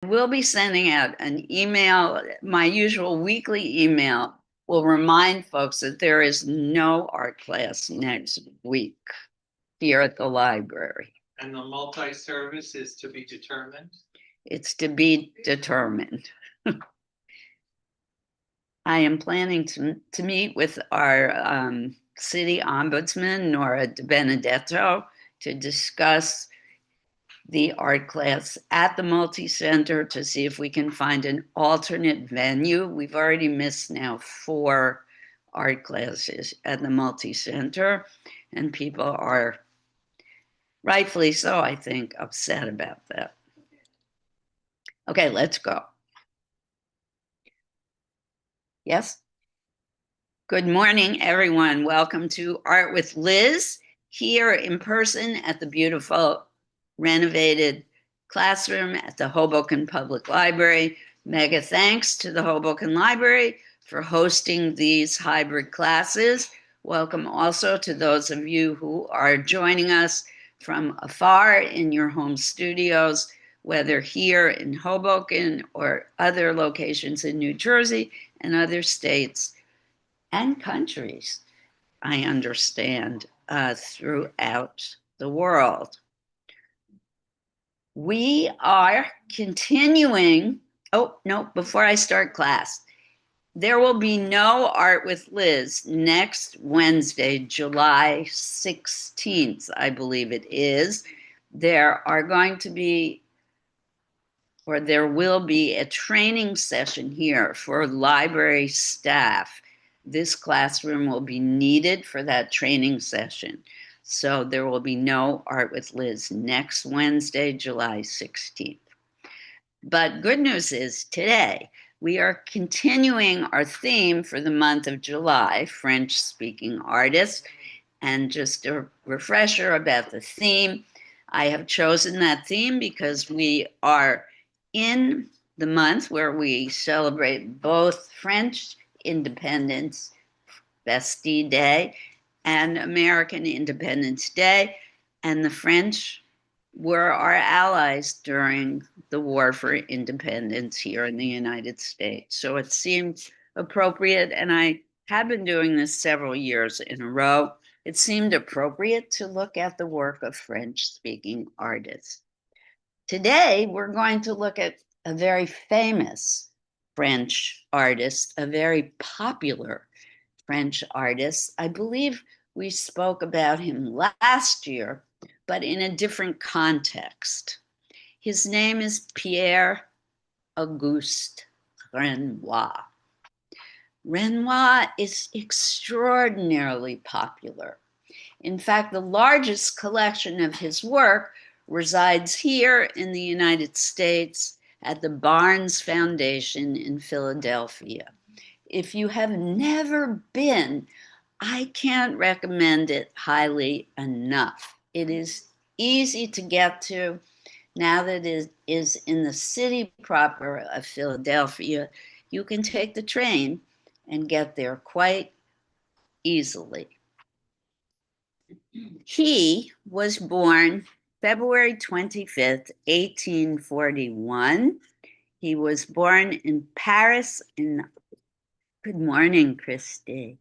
We'll be sending out an email. My usual weekly email will remind folks that there is no art class next week here at the library. And the multi-service is to be determined? It's to be determined. I am planning to meet with our city ombudsman, Nora De Benedetto, to discuss the art class at the multi-center to see if we can find an alternate venue. We've already missed now 4 art classes at the multi-center, and people are, rightfully so, I think, upset about that. Okay, let's go. Yes? Good morning, everyone. Welcome to Art with Liz, here in person at the beautiful renovated classroom at the Hoboken Public Library. Mega thanks to the Hoboken Library for hosting these hybrid classes. Welcome also to those of you who are joining us from afar in your home studios, whether here in Hoboken or other locations in New Jersey and other states and countries, I understand, throughout the world. We are continuing. Oh, no, before I start class, there will be no Art with Liz next Wednesday, July 16th, I believe it is. There are going to be, or there will be, a training session here for library staff. This classroom will be needed for that training session. So there will be no Art with Liz next Wednesday, July 16th. But good news is today we are continuing our theme for the month of July, French-speaking artists. And just a refresher about the theme, I have chosen that theme because we are in the month where we celebrate both French independence, Bastille Day, and American Independence Day. And the French were our allies during the War for Independence here in the United States. So it seemed appropriate, and I have been doing this several years in a row. It seemed appropriate to look at the work of French-speaking artists. Today, we're going to look at a very famous French artist, a very popular French artist. I believe we spoke about him last year, but in a different context. His name is Pierre Auguste Renoir. Renoir is extraordinarily popular. In fact, the largest collection of his work resides here in the United States at the Barnes Foundation in Philadelphia. If you have never been, I can't recommend it highly enough. It is easy to get to. Now that it is in the city proper of Philadelphia, you can take the train and get there quite easily. He was born February 25th, 1841. He was born in Paris good morning, Christy,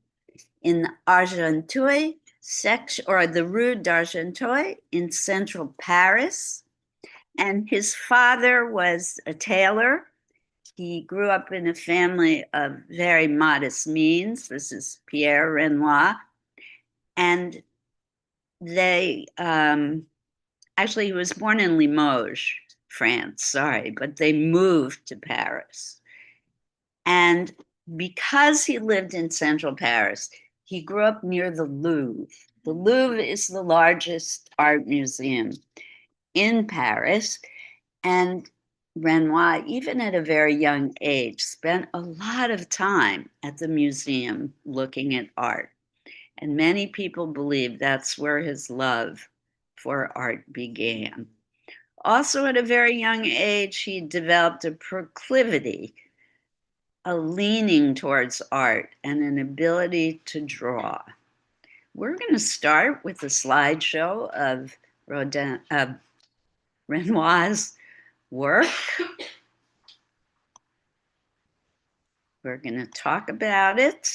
in Argenteuil section, or the Rue d'Argenteuil in central Paris. And his father was a tailor. He grew up in a family of very modest means. This is Pierre Renoir. And they, actually, he was born in Limoges, France, sorry, but they moved to Paris. And because he lived in central Paris, he grew up near the Louvre. The Louvre is the largest art museum in Paris. And Renoir, even at a very young age, spent a lot of time at the museum looking at art. And many people believe that's where his love for art began. Also, at a very young age, he developed a proclivity, a leaning towards art, and an ability to draw. We're going to start with a slideshow of Renoir's work. We're going to talk about it.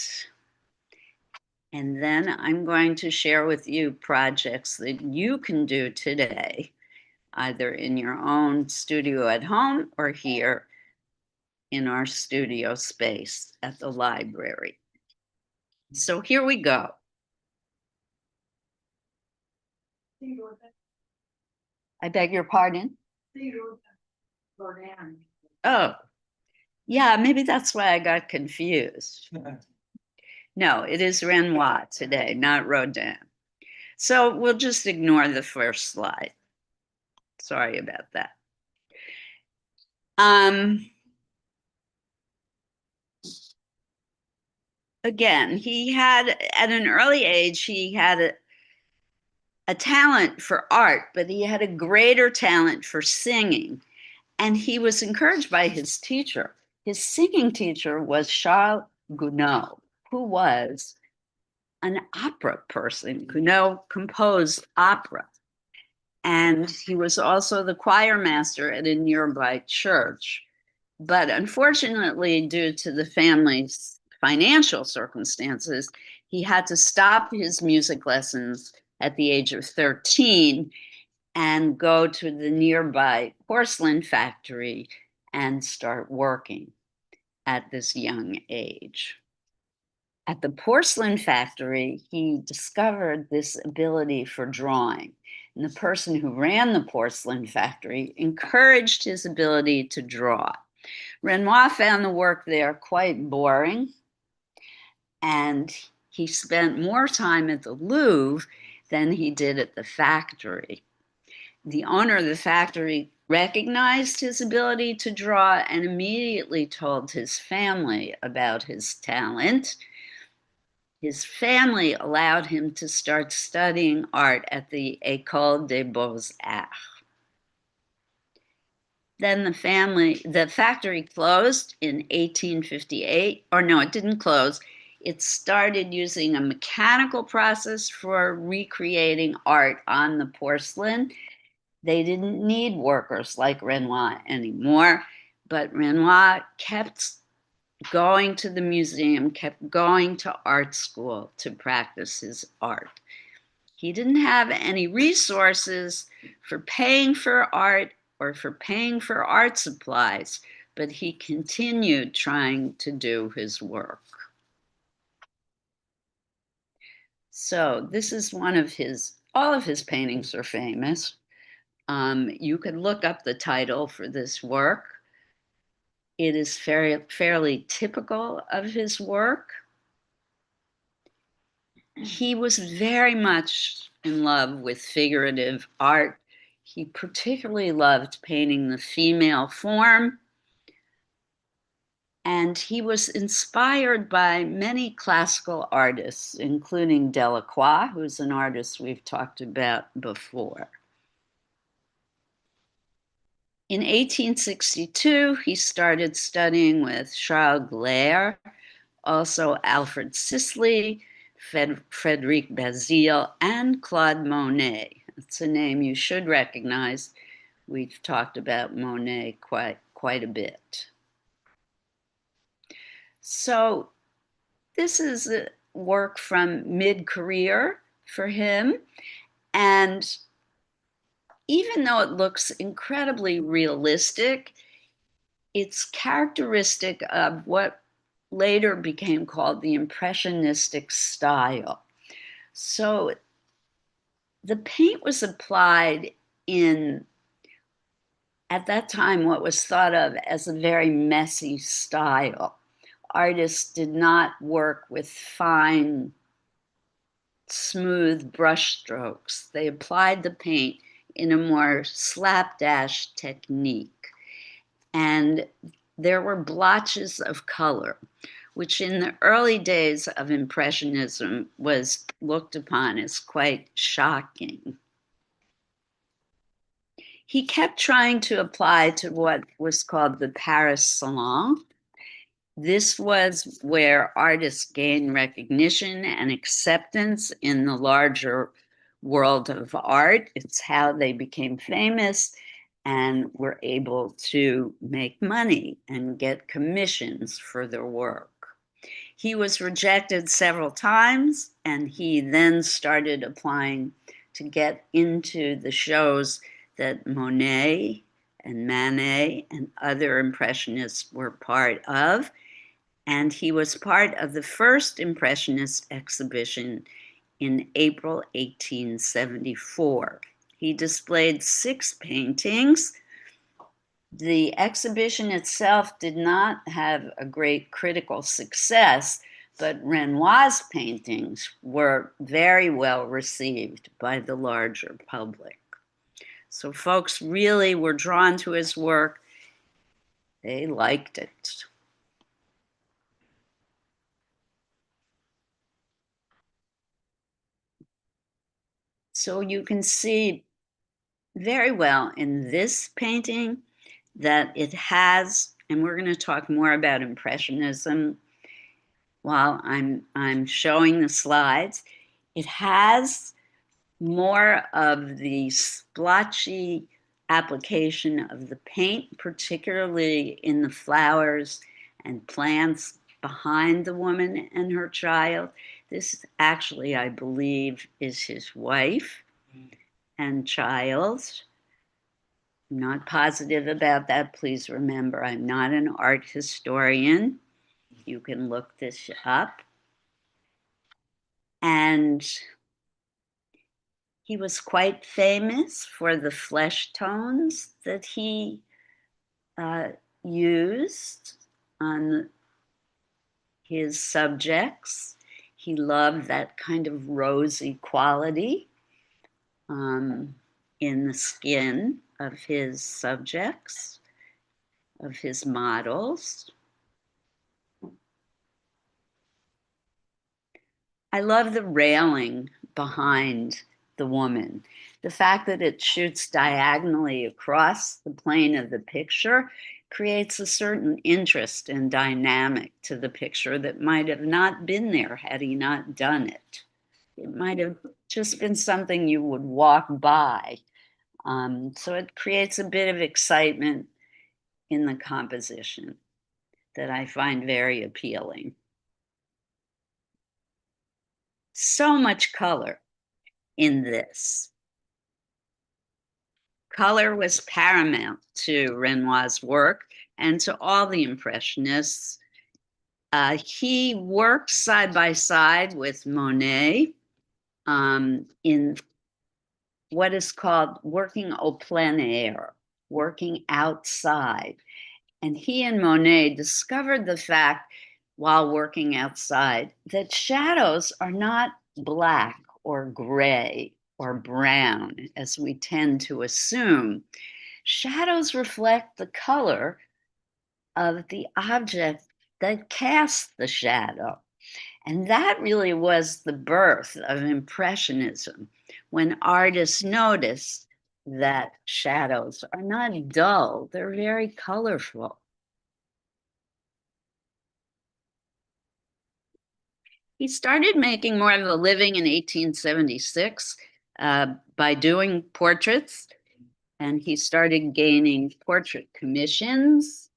And then I'm going to share with you projects that you can do today, either in your own studio at home or here in our studio space at the library. So here we go. I beg your pardon? Oh, yeah, maybe that's why I got confused. No, it is Renoir today, not Rodin. So we'll just ignore the first slide. Sorry about that. Again, he had, at an early age, he had a talent for art, but he had a greater talent for singing. And he was encouraged by his teacher. His singing teacher was Charles Gounod, who was an opera person. Gounod composed opera. And he was also the choir master at a nearby church. But unfortunately, due to the family's financial circumstances, he had to stop his music lessons at the age of 13 and go to the nearby porcelain factory and start working at this young age. At the porcelain factory, he discovered this ability for drawing. And the person who ran the porcelain factory encouraged his ability to draw. Renoir found the work there quite boring, and he spent more time at the Louvre than he did at the factory. The owner of the factory recognized his ability to draw and immediately told his family about his talent. His family allowed him to start studying art at the École des Beaux-Arts. Then the factory closed in 1858, or no, it didn't close. It started using a mechanical process for recreating art on the porcelain. They didn't need workers like Renoir anymore, but Renoir kept going to the museum, kept going to art school to practice his art. He didn't have any resources for paying for art or for paying for art supplies, but he continued trying to do his work. So this is one of all of his paintings are famous. You could look up the title for this work. It is fairly typical of his work. He was very much in love with figurative art. He particularly loved painting the female form. And he was inspired by many classical artists, including Delacroix, who's an artist we've talked about before. In 1862, he started studying with Charles Gleyre, also Alfred Sisley, Frederic Bazille, and Claude Monet. It's a name you should recognize. We've talked about Monet quite a bit. So this is a work from mid-career for him. And even though it looks incredibly realistic, it's characteristic of what later became called the Impressionistic style. So the paint was applied in, at that time, what was thought of as a very messy style. Artists did not work with fine, smooth brush strokes. They applied the paint in a more slapdash technique. And there were blotches of color, which in the early days of Impressionism was looked upon as quite shocking. He kept trying to apply to what was called the Paris Salon. This was where artists gained recognition and acceptance in the larger world of art. It's how they became famous. and were able to make money and get commissions for their work. He was rejected several times, and he then started applying to get into the shows that Monet and Manet and other Impressionists were part of. And he was part of the first Impressionist exhibition in April 1874. He displayed 6 paintings. The exhibition itself did not have a great critical success, but Renoir's paintings were very well received by the larger public. So folks really were drawn to his work. They liked it. So you can see very well in this painting that it has, and we're going to talk more about Impressionism while I'm showing the slides. It has more of the splotchy application of the paint, particularly in the flowers and plants behind the woman and her child. This actually, I believe, is his wife and child. I'm not positive about that. Please remember, I'm not an art historian. You can look this up. And he was quite famous for the flesh tones that he used on his subjects. He loved that kind of rosy quality in the skin of his subjects, of his models. I love the railing behind the woman. The fact that it shoots diagonally across the plane of the picture creates a certain interest and dynamic to the picture that might have not been there had he not done it. It might have just been something you would walk by. So it creates a bit of excitement in the composition that I find very appealing. So much color in this. Color was paramount to Renoir's work and to all the Impressionists. He worked side by side with Monet in what is called working au plein air, working outside. And he and Monet discovered the fact while working outside that shadows are not black or gray or brown, as we tend to assume. Shadows reflect the color of the object that casts the shadow. And that really was the birth of Impressionism, when artists noticed that shadows are not dull, they're very colorful. He started making more of a living in 1876 by doing portraits, and he started gaining portrait commissions.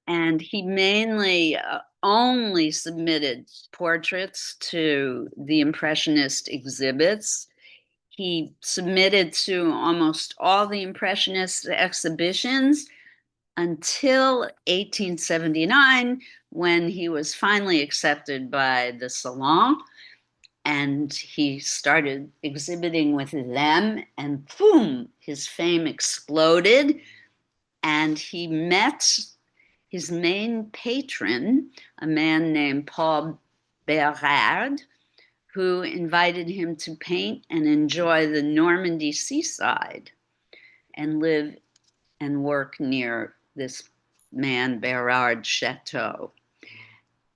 And he mainly only submitted portraits to the Impressionist exhibits. He submitted to almost all the Impressionist exhibitions until 1879, when he was finally accepted by the Salon, and he started exhibiting with them, and boom, his fame exploded, and he met his main patron, a man named Paul Bérard, who invited him to paint and enjoy the Normandy seaside and live and work near this man Bérard's chateau.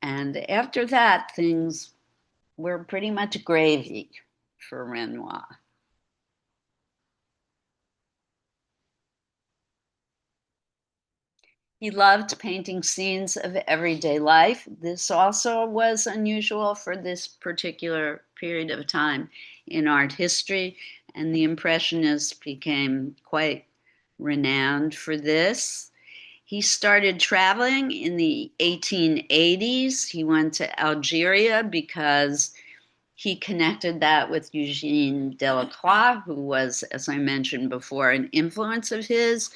And after that, things were pretty much gravy for Renoir. He loved painting scenes of everyday life. This also was unusual for this particular period of time in art history. and the Impressionists became quite renowned for this. He started traveling in the 1880s. He went to Algeria because he connected that with Eugene Delacroix, who was, as I mentioned before, an influence of his.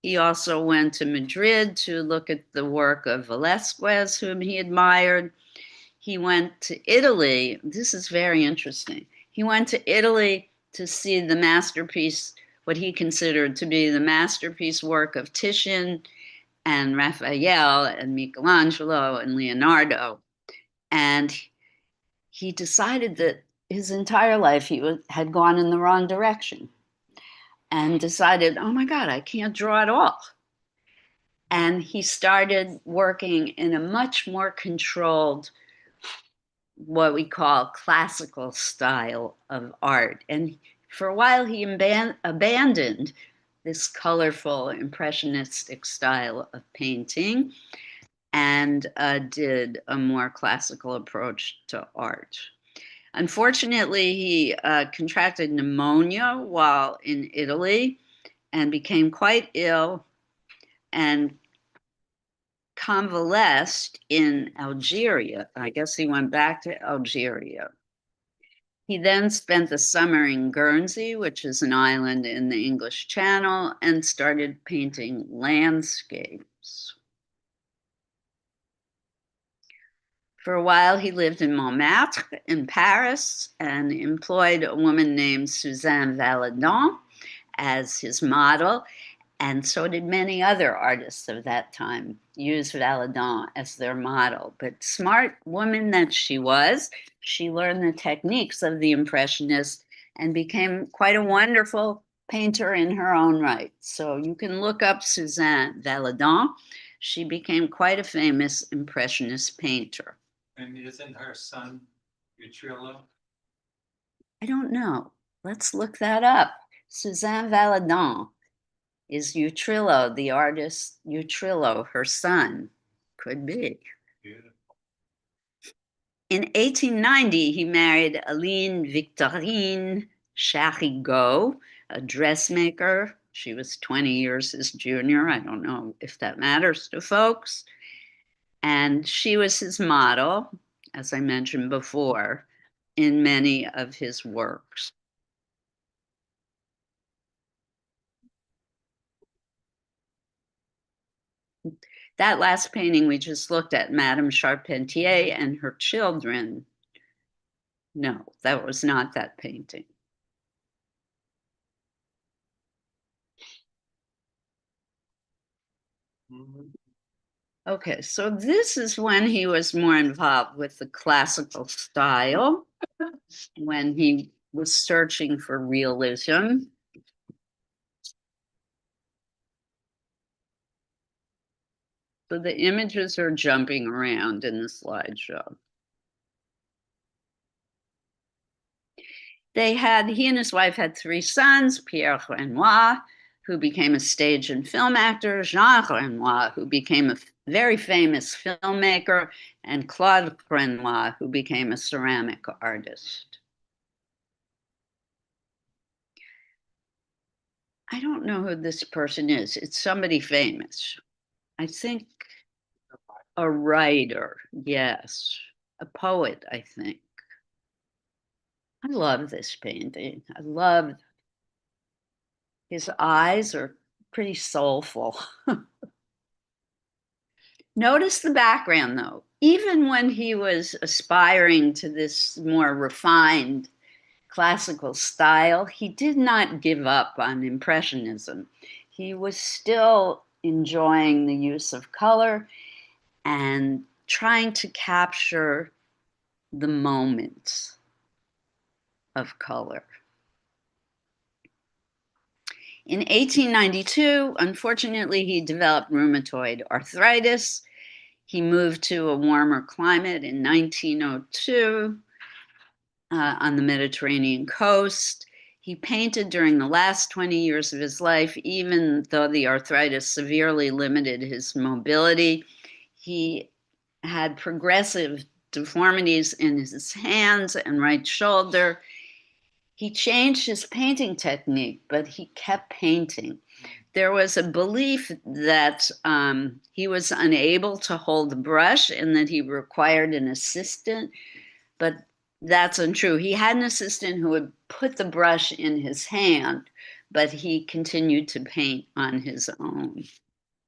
He also went to Madrid to look at the work of Velázquez, whom he admired. He went to Italy. This is very interesting. He went to Italy to see the masterpiece, what he considered to be the masterpiece work of Titian and Raphael and Michelangelo and Leonardo. And he decided that his entire life had gone in the wrong direction and decided, oh my God, I can't draw at all. And he started working in a much more controlled, what we call classical style of art. And for a while, he abandoned this colorful, impressionistic style of painting and did a more classical approach to art. Unfortunately, he contracted pneumonia while in Italy and became quite ill and convalesced in Algeria. I guess he went back to Algeria. He then spent the summer in Guernsey, which is an island in the English Channel, and started painting landscapes. For a while, he lived in Montmartre in Paris and employed a woman named Suzanne Valadon as his model, and so did many other artists of that time use Valadon as their model. But smart woman that she was, she learned the techniques of the Impressionists and became quite a wonderful painter in her own right. So you can look up Suzanne Valadon. She became quite a famous Impressionist painter. And isn't her son Utrillo? I don't know. Let's look that up. Suzanne Valadon. Is Utrillo, the artist Utrillo, her son? Could be. Beautiful. In 1890, he married Aline Victorine Charigot, a dressmaker. She was 20 years his junior. I don't know if that matters to folks. And she was his model, as I mentioned before, in many of his works. That last painting we just looked at, Madame Charpentier and her children. No, that was not that painting. Okay, so this is when he was more involved with the classical style, when he was searching for realism. So the images are jumping around in the slideshow. He and his wife had three sons, Pierre Renoir, who became a stage and film actor, Jean Renoir, who became a very famous filmmaker, and Claude Renoir, who became a ceramic artist. I don't know who this person is. It's somebody famous. I think a writer, yes. A poet, I think. I love this painting. I love his eyes are pretty soulful. Notice the background, though. Even when he was aspiring to this more refined classical style, he did not give up on Impressionism. He was still enjoying the use of color and trying to capture the moments of color. In 1892, unfortunately, he developed rheumatoid arthritis. He moved to a warmer climate in 1902 on the Mediterranean coast. He painted during the last 20 years of his life, even though the arthritis severely limited his mobility. He had progressive deformities in his hands and right shoulder. He changed his painting technique, but he kept painting. There was a belief that he was unable to hold the brush and that he required an assistant, but that's untrue. He had an assistant who would put the brush in his hand, but he continued to paint on his own.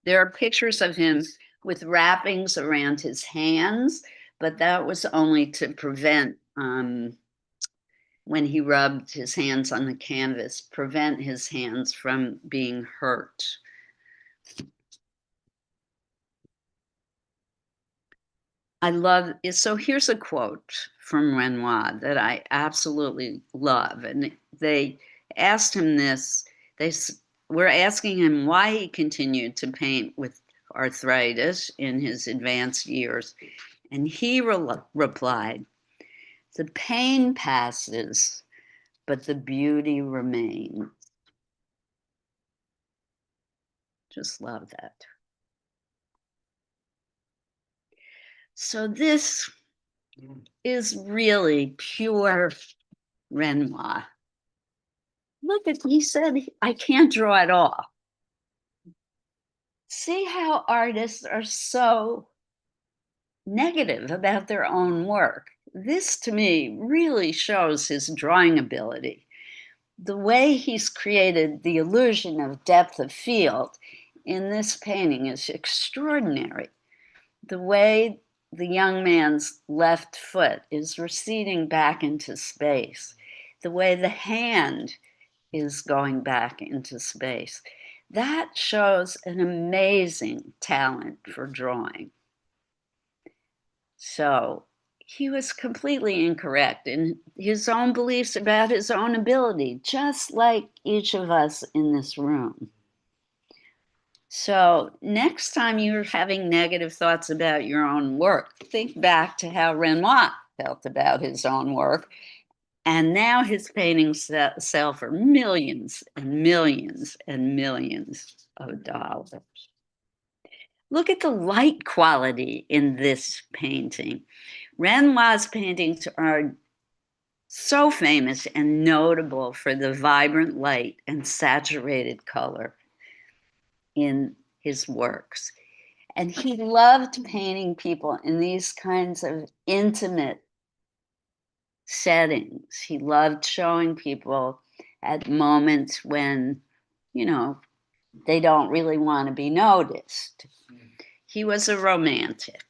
There are pictures of him with wrappings around his hands, but that was only to prevent, when he rubbed his hands on the canvas, prevent his hands from being hurt. I love it. So here's a quote from Renoir that I absolutely love. And they asked him this, they were asking him why he continued to paint with arthritis in his advanced years. And he replied, "The pain passes, but the beauty remains." Just love that. So this is really pure Renoir. Look at, he said, I can't draw at all. See how artists are so negative about their own work. This to me really shows his drawing ability. The way he's created the illusion of depth of field in this painting is extraordinary. The way the young man's left foot is receding back into space, the way the hand is going back into space, that shows an amazing talent for drawing. So he was completely incorrect in his own beliefs about his own ability, just like each of us in this room. So next time you're having negative thoughts about your own work, think back to how Renoir felt about his own work. And now his paintings sell for millions and millions and millions of dollars. Look at the light quality in this painting. Renoir's paintings are so famous and notable for the vibrant light and saturated color in his works. And he loved painting people in these kinds of intimate settings. He loved showing people at moments when, you know, they don't really want to be noticed. He was a romantic.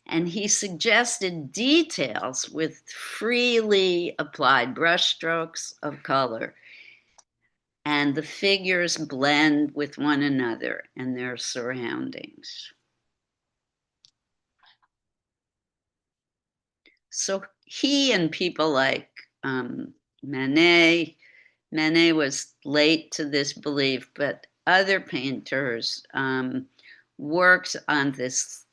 And he suggested details with freely applied brushstrokes of color. And the figures blend with one another and their surroundings. So he and people like Manet was late to this belief, but other painters worked on this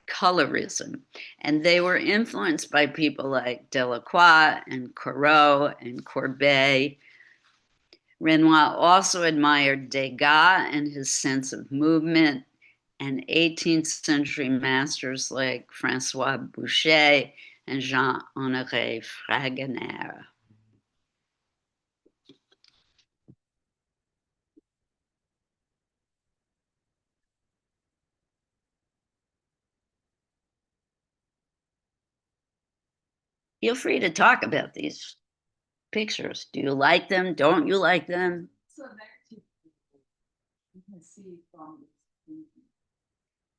colorism, and they were influenced by people like Delacroix and Corot and Courbet. Renoir also admired Degas and his sense of movement, and 18th century masters like Francois Boucher and Jean-Honoré Fragonard. Feel free to talk about these pictures. Do you like them? Don't you like them?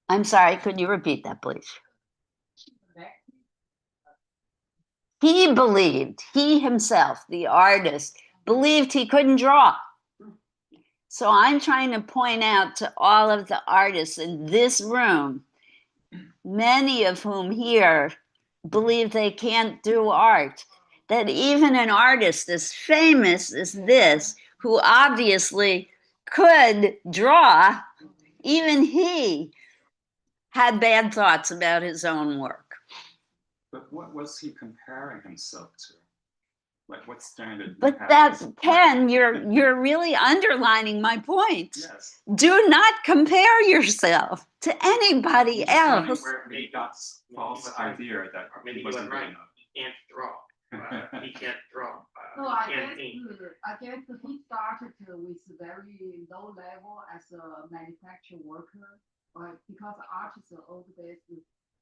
I'm sorry, could you repeat that, please? He believed, he himself, the artist, believed he couldn't draw. So I'm trying to point out to all of the artists in this room, many of whom here believe they can't do art, that even an artist as famous as this, who obviously could draw, even he had bad thoughts about his own work. But what was he comparing himself to? Like what standard? But that's Ken, you're really underlining my point. Yes. Do not compare yourself to anybody else. Where he got false idea that Maybe he you wasn't were good right. enough. You can't draw. He can't draw. So He can't paint. I guess he started with very low level as a manufacturer worker, right? Because artists over there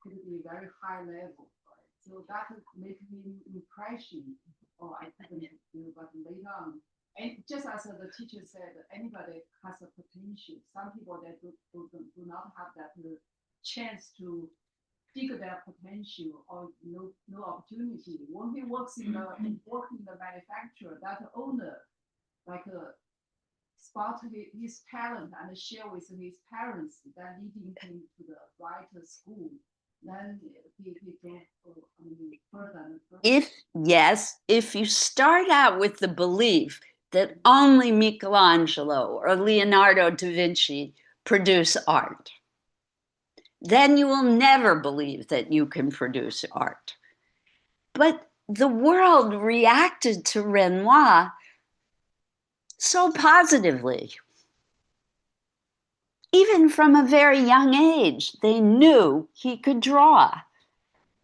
could be very high level, right? So that make him impression. Oh, I couldn't do, but later on, and just as the teacher said, anybody has a potential. Some people that do not have that chance to figure their potential or no opportunity. When he works in the manufacturer, that owner like spot his talent and share with his parents, then leading him to the right school. Then he further and further. If you start out with the belief that only Michelangelo or Leonardo da Vinci produce art, then you will never believe that you can produce art. But the world reacted to Renoir so positively. Even from a very young age, they knew he could draw.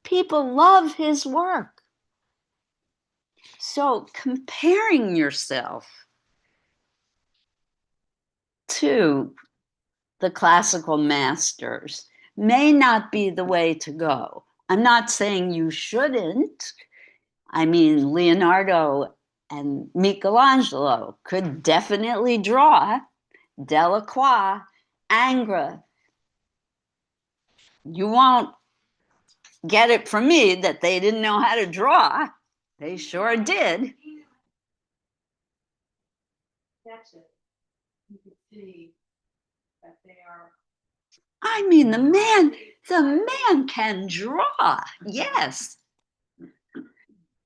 People love his work. So comparing yourself to the classical masters may not be the way to go. I'm not saying you shouldn't. I mean, Leonardo and Michelangelo could definitely draw. Delacroix, Ingres. You won't get it from me that they didn't know how to draw. They sure did. Sketches, you could see that they are. I mean, the man can draw. Yes. And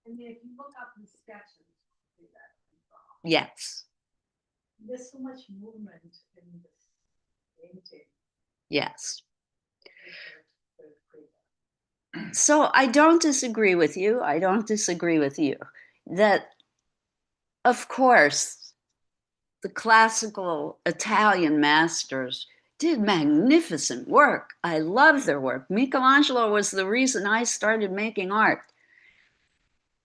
if you look up the sketches, you see that. Yes. There's so much movement in this painting. Yes. So I don't disagree with you. I don't disagree with you that, of course, the classical Italian masters did magnificent work. I love their work. Michelangelo was the reason I started making art.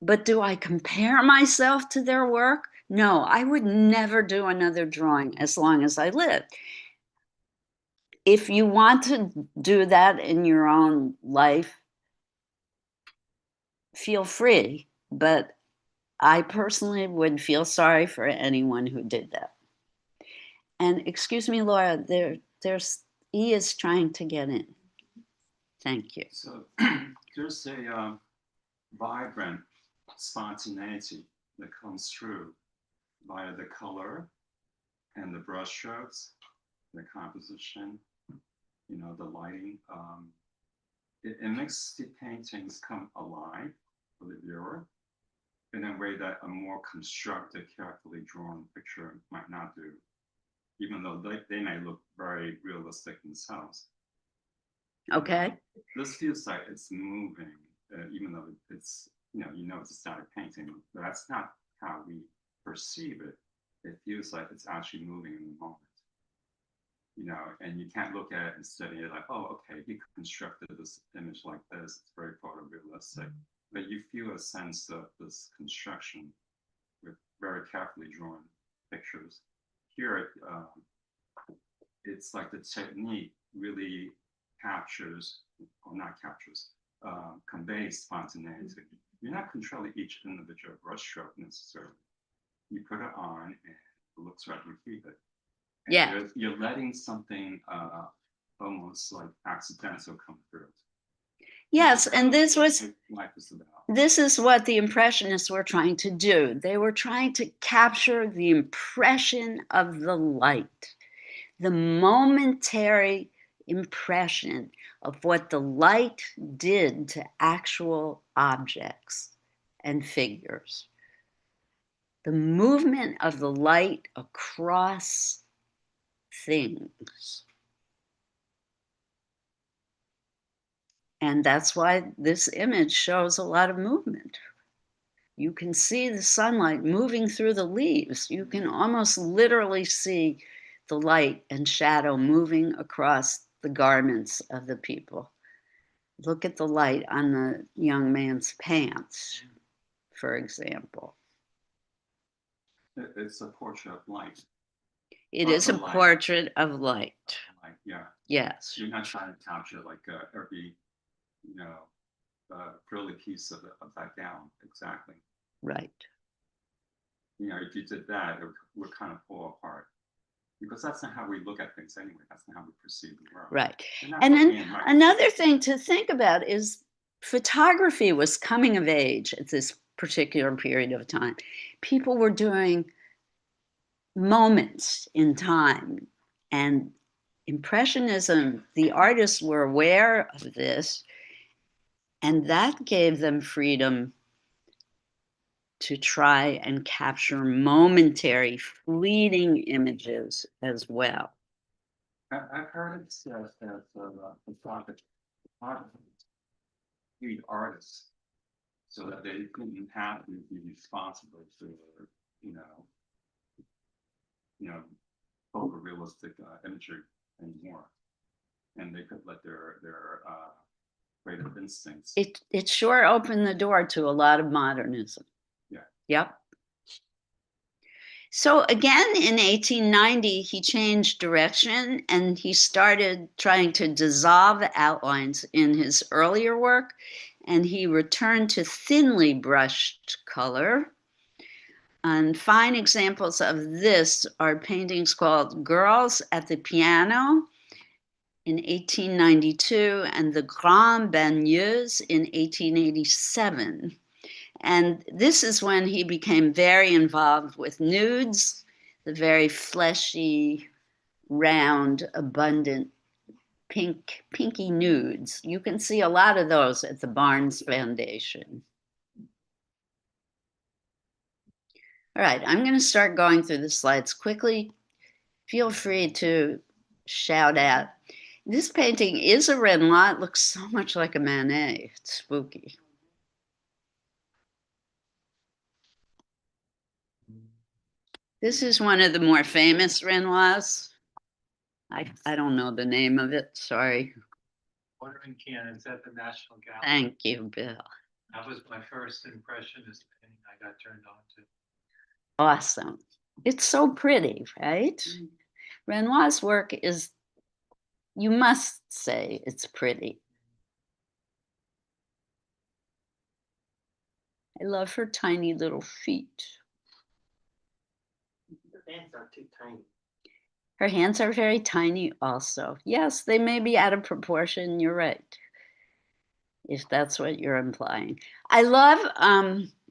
But do I compare myself to their work? No, I would never do another drawing as long as I live. If you want to do that in your own life, feel free. But I personally would feel sorry for anyone who did that. And excuse me, Laura, he is trying to get in. Thank you. So there's a vibrant spontaneity that comes through via the color and the brush strokes, the composition, the lighting. It makes the paintings come alive for the viewer in a way that a more constructed, carefully drawn picture might not do, even though they may look very realistic themselves. Okay. This feels like it's moving, even though it's, it's a static painting, but that's not how we perceive it. It feels like it's actually moving in the moment. And you can't look at it and study it like, oh, okay, he constructed this image like this. It's very photorealistic. But you feel a sense of this construction with very carefully drawn pictures. Here, it's like the technique really conveys spontaneity. You're not controlling each individual brushstroke necessarily. You put it on and it looks right, you keep it. And Yeah. You're letting something almost like accidental come through. Yes, and this is what the Impressionists were trying to do. They were trying to capture the impression of the light, the momentary impression of what the light did to actual objects and figures. The movement of the light across things. And that's why this image shows a lot of movement. You can see the sunlight moving through the leaves. You can almost literally see the light and shadow moving across the garments of the people. Look at the light on the young man's pants. for example. It's a portrait of light. It Of is a the light. portrait of light. Like, yeah, Yes, you're not trying to capture like every, frilly piece of that gown. Exactly. right. If you did that, it would kind of fall apart. Because that's not how we look at things anyway. That's not how we perceive the world. Right. And that's And then being right. another thing to think about is photography was coming of age at this particular period of time. People were doing moments in time, and Impressionism, the artists were aware of this, and that gave them freedom to try and capture momentary, fleeting images as well. I've heard it said that photographers need artists so that they couldn't have to be responsible for, you know, photorealistic imagery anymore, and they could let their creative instincts. It sure opened the door to a lot of modernism. Yeah. Yep. So again, in 1890, he changed direction and he started trying to dissolve outlines in his earlier work, and he returned to thinly brushed color. And fine examples of this are paintings called Girls at the Piano in 1892 and The Grande Baigneuse in 1887. And this is when he became very involved with nudes, the very fleshy, round, abundant, pinky nudes. You can see a lot of those at the Barnes Foundation. All right, I'm going to start going through the slides quickly. Feel free to shout out. This painting is a Renoir. It looks so much like a Manet. It's spooky. This is one of the more famous Renoirs. I don't know the name of it, sorry. Watering cannons at the National Gallery. Thank you, Bill. That was my first impressionist painting I got turned on to. Awesome. It's so pretty, right? Renoir's work is, you must say it's pretty. I love her tiny little feet. The hands are too tiny. Her hands are very tiny also. Yes, they may be out of proportion. You're right, if that's what you're implying. I love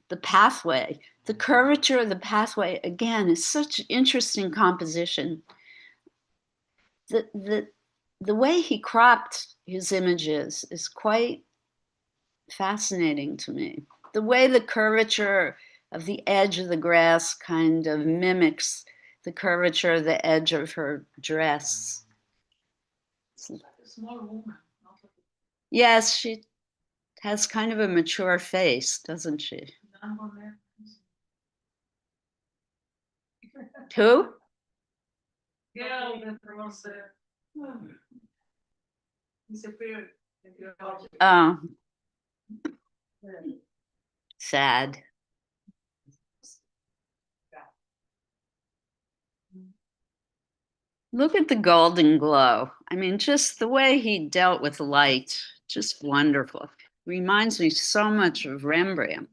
the pathway. The curvature of the pathway, again, is such interesting composition. The way he cropped his images is quite fascinating to me. The way the curvature of the edge of the grass kind of mimics the curvature of the edge of her dress. Like a small woman. Yes, she has kind of a mature face, doesn't she? Who? Yeah, the girls there. Disappeared. Oh, sad. Look at the golden glow. I mean, just the way he dealt with light, just wonderful. Reminds me so much of Rembrandt.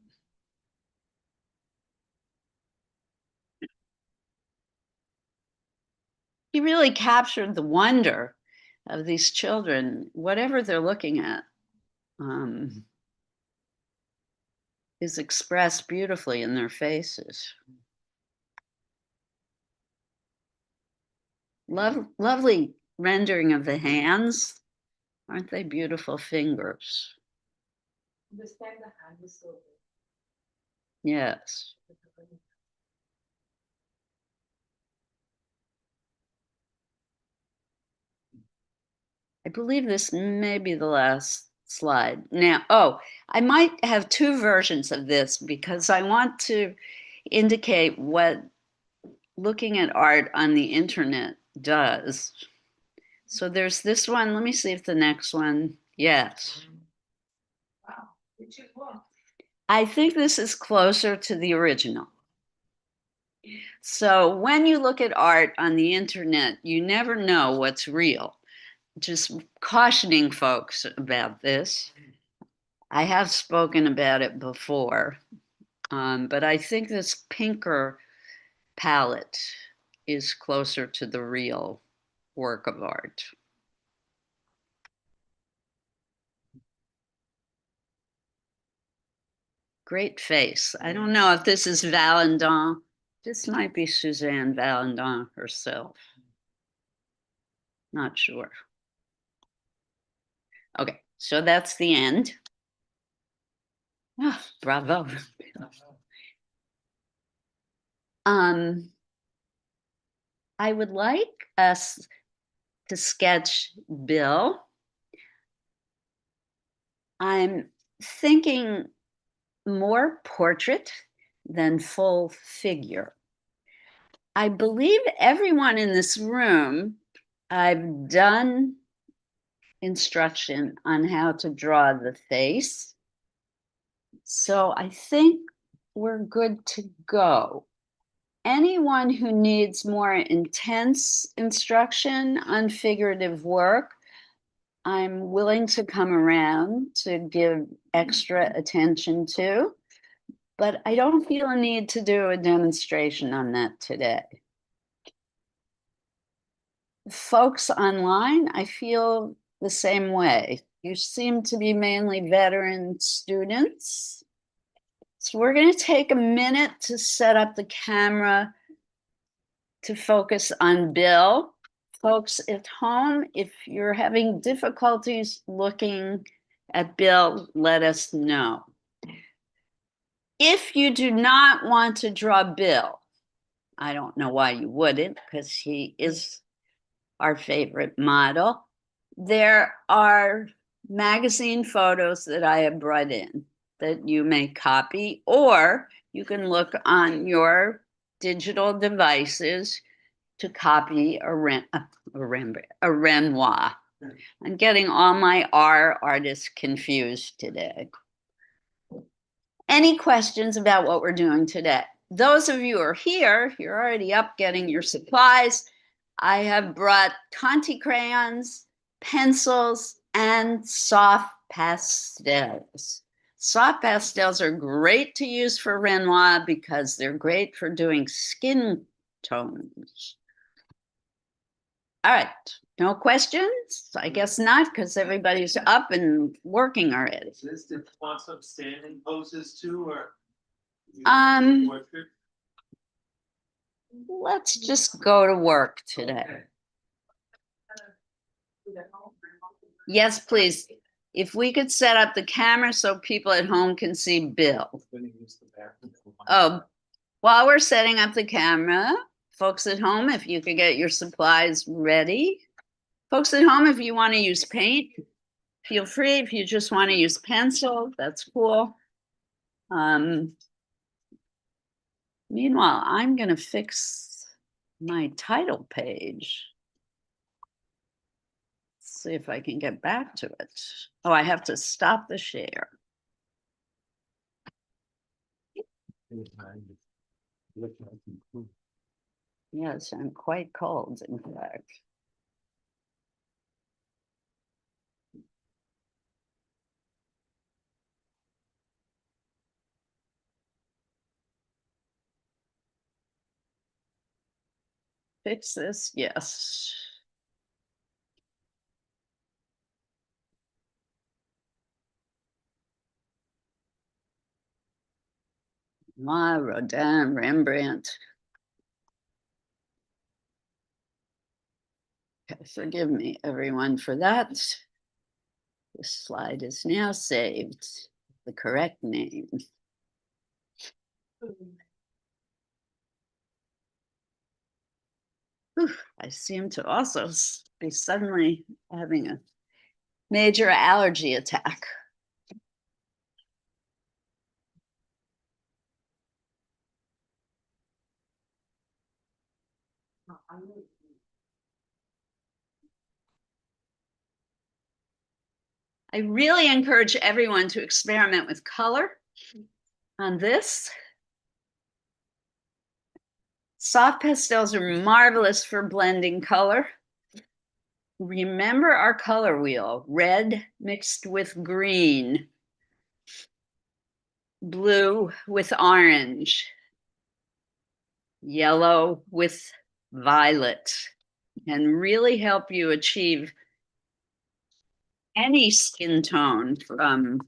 He really captured the wonder of these children, whatever they're looking at, is expressed beautifully in their faces. Lovely rendering of the hands. Aren't they beautiful fingers? Understand the hand is so good. Yes. I believe this may be the last slide. Now, I might have two versions of this because I want to indicate what looking at art on the internet does. So there's this one. Let me see if the next one, yes. Wow, which is what? I think this is closer to the original. So when you look at art on the internet, you never know what's real. Just cautioning folks about this. I have spoken about it before, but I think this pinker palette is closer to the real work of art. Great face. I don't know if this is Valentin. This might be Suzanne Valentin herself. Not sure. Okay, so that's the end. Ah, bravo. I would like us to sketch Bill. I'm thinking more portrait than full figure. I believe everyone in this room, I've done instruction on how to draw the face. So I think we're good to go. Anyone who needs more intense instruction on figurative work, I'm willing to come around to give extra attention to, but I don't feel a need to do a demonstration on that today. Folks online, I feel the same way. You seem to be mainly veteran students. So we're going to take a minute to set up the camera to focus on Bill. Folks at home, if you're having difficulties looking at Bill, let us know. If you do not want to draw Bill, I don't know why you wouldn't, because he is our favorite model. There are magazine photos that I have brought in that you may copy, or you can look on your digital devices to copy a Renoir. I'm getting all my R artists confused today. Any questions about what we're doing today? Those of you who are here, you're already up getting your supplies. I have brought Conti crayons, pencils, and soft pastels. Soft pastels are great to use for Renoir because they're great for doing skin tones. All right, no questions? I guess not, because everybody's up and working already. Liz, did you want some standing poses too, or? Portrait? Let's just go to work today. Okay. Yes, please. If we could set up the camera so people at home can see Bill. Gonna use the bathroom for one. Oh, while we're setting up the camera, folks at home, if you could get your supplies ready. Folks at home, if you want to use paint, feel free. If you just want to use pencil, that's cool. Meanwhile, I'm going to fix my title page. See if I can get back to it. Oh, I have to stop the share. Yes, I'm quite cold, in fact. Fix this, yes. Rodin, Rembrandt. Okay, forgive me, everyone, for that. This slide is now saved. The correct name. Whew, I seem to also be suddenly having a major allergy attack. I really encourage everyone to experiment with color. On this, soft pastels are marvelous for blending color. Remember our color wheel: red mixed with green, blue with orange, yellow with violet, and really help you achieve any skin tone from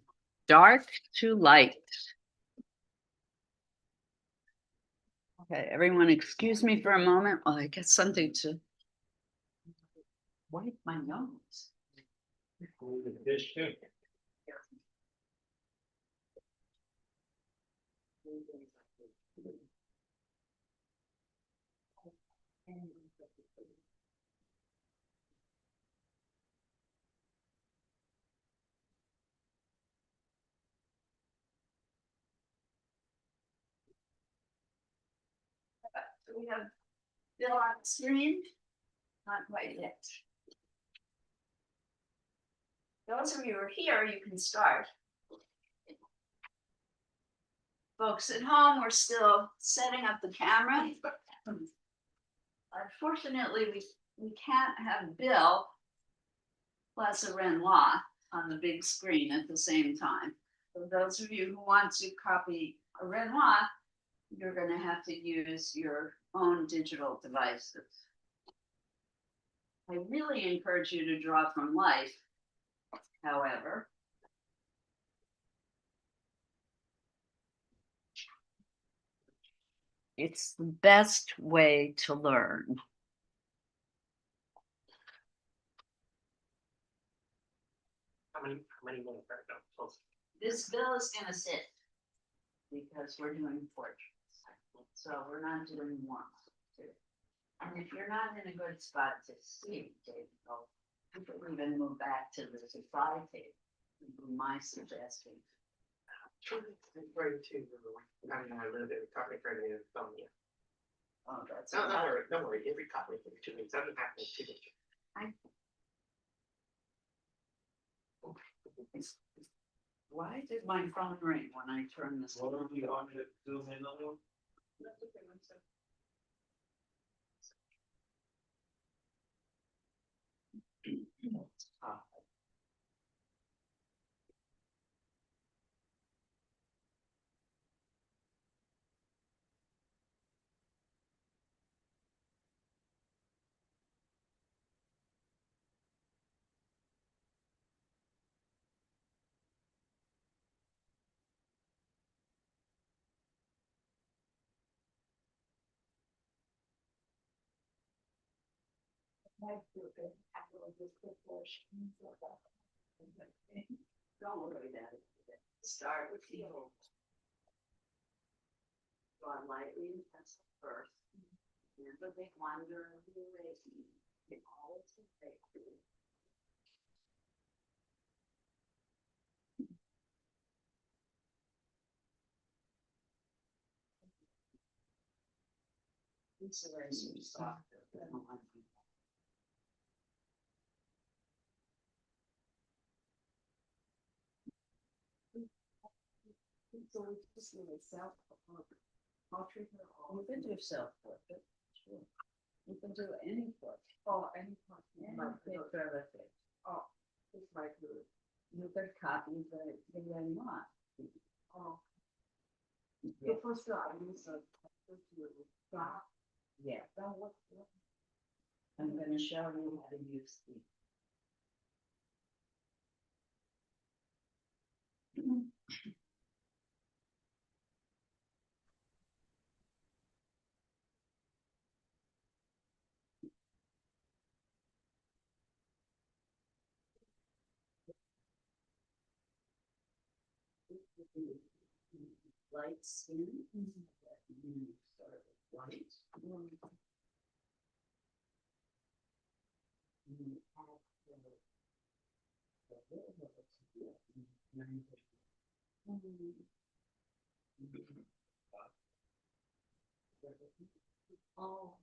dark to light. Okay, everyone, excuse me for a moment while I get something to wipe my nose. Dish too. Do we have Bill on the screen? Not quite yet. Those of you who are here, you can start. Folks at home, we're still setting up the camera. Unfortunately, we can't have Bill plus a Renoir on the big screen at the same time. For those of you who want to copy a Renoir, you're going to have to use your own digital devices. I really encourage you to draw from life, however. It's the best way to learn. How many minutes are there? This bill is going to sit because we're doing portraits. So we're not doing one. And if you're not in a good spot to see David, you could even move back to the side table. Would be my suggestion. I'm afraid to, I know I live in copy credit in Estonia. Oh, that's No, don't worry, every copy for 2 weeks, doesn't have to be 2 weeks. Why did my phone ring when I turned this What on? are we on to zoom in a little? Don't worry about it. Start with the old. Draw lightly in pencil first. Never big wonder of the erasing. It always is fake. This eraser is softer. I don't like it. So we just need a self-portrait. You can do self-portrait, sure. You can do any portrait. Oh, any part. Any picture of it. Oh, it's like good. You could copy the Renoir. Oh, Yeah. the first I use a stop. Yeah. Then what? I'm gonna show you how to use the. Light skin. Start with white. And add Oh,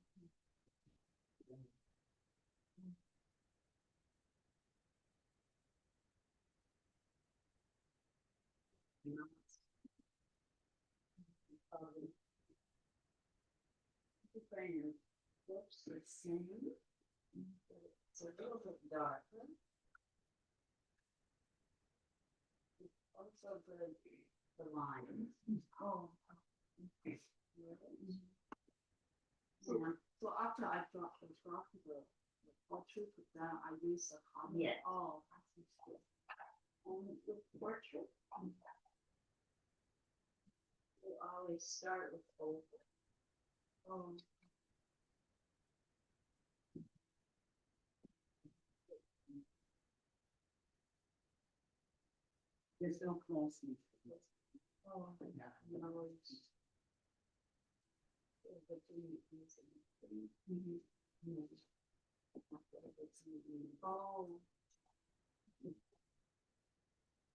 The brand looks the same. It's a little bit darker. Also the lines. Oh. Yeah. So after I drop the portrait, then I use a color. Yeah. Oh, I see. The portrait. We always start with oval. Oh. There's no closeness. Oh, Yeah. no. Oh.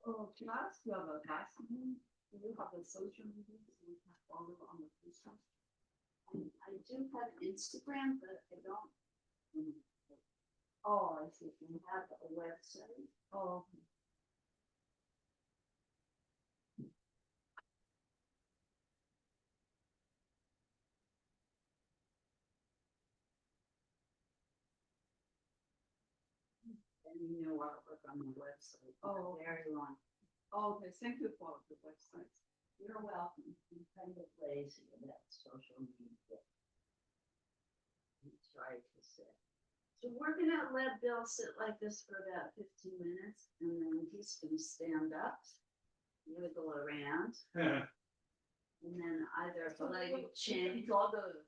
Oh, can I ask you about that? Do you have a social media so we can follow on the Facebook? I do have Instagram, but I don't. Oh, I see. You have a website. Oh. And you know artwork on the website. Oh. Very long. Oh, okay, thank you for the website. You're welcome. I'm kind of lazy about social media. That's right to say. So we're gonna let Bill sit like this for about 15 minutes, and then he's gonna stand up, wiggle around, and then either leg change. Draw the.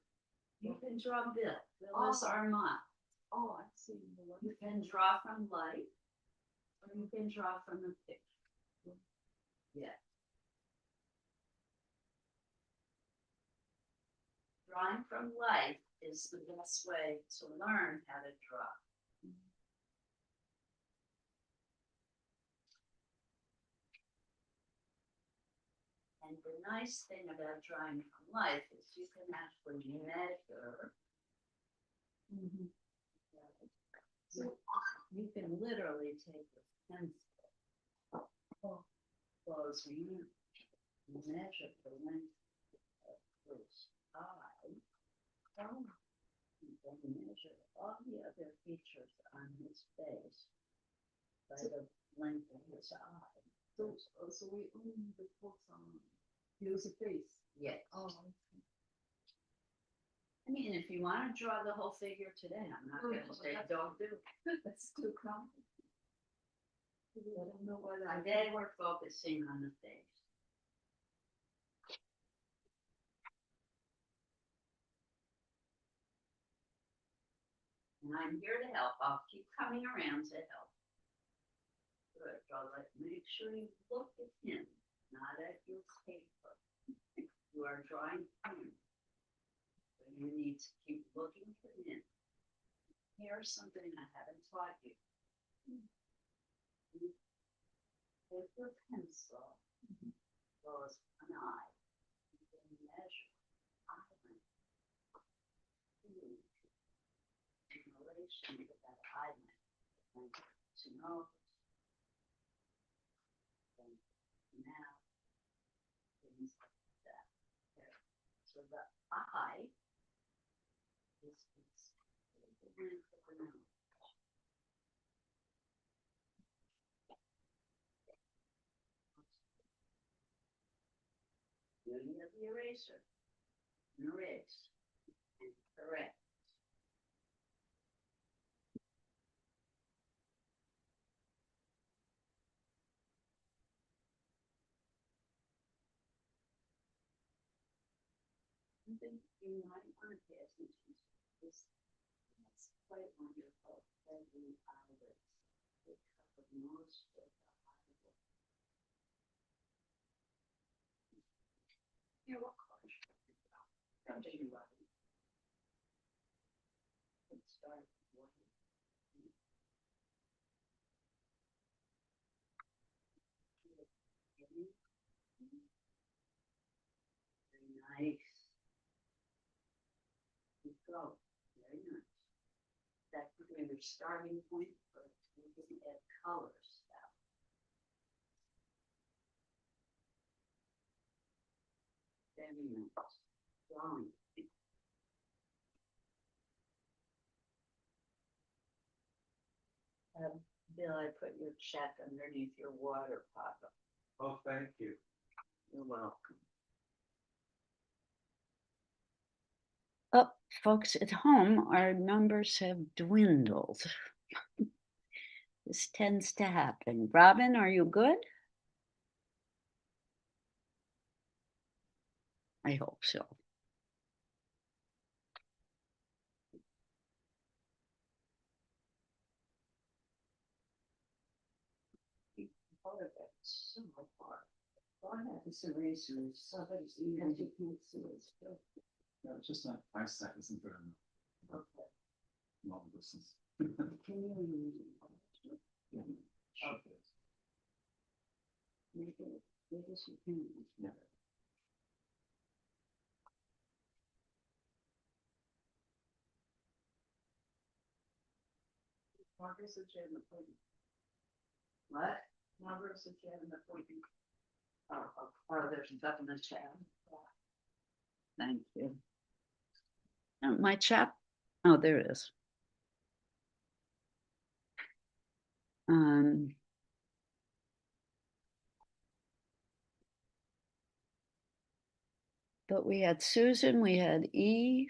You can draw Bill. Bill is our model. Oh, I see. You can draw from light, or you can draw from the picture. Yeah. Drawing from life is the best way to learn how to draw. And the nice thing about drawing from life is you can actually measure. So you can literally take a pencil, close your hand, measure the length of his eye, and then measure all the other features on his face by the length of his eye. So we only need to focus on use the face. Yes. Oh. I mean, if you want to draw the whole figure today, I'm not going to say don't do it. That's too complicated. I don't know whether I Today we're focusing on the face. And I'm here to help. I'll keep coming around to help. Good. Make sure you look at him, not at your paper. You are drawing him. So you need to keep looking for him. Here's something I haven't taught you. You take your pencil, goes an eye, you can measure eye length. In relation to that eye length, to nose, mouth, things like that. There. So the eye is the length of the nose. Beauty of the eraser. Erase and correct. Something you might want to pay attention to is that's quite wonderful. Every iris, they cover most of the iris. Here, what color should I pick out? From anybody. Let's start with white. Very nice. Good go. Very nice. That could be your starting point for looking at colors now. Bill, I put your check underneath your water bottle. Oh, thank you. You're welcome. Oh, folks at home, our numbers have dwindled. This tends to happen. Robin, are you good? I hope so. No, just not 5 seconds and burn. Okay. Long distance. Can you Yeah. Okay. Make it big as you can? Yeah. Marcus is in the pudding. What? Marcus is in the pudding. Oh, there's stuff in the chat. Thank you. My chat. Oh, there it is. But we had Susan, we had E.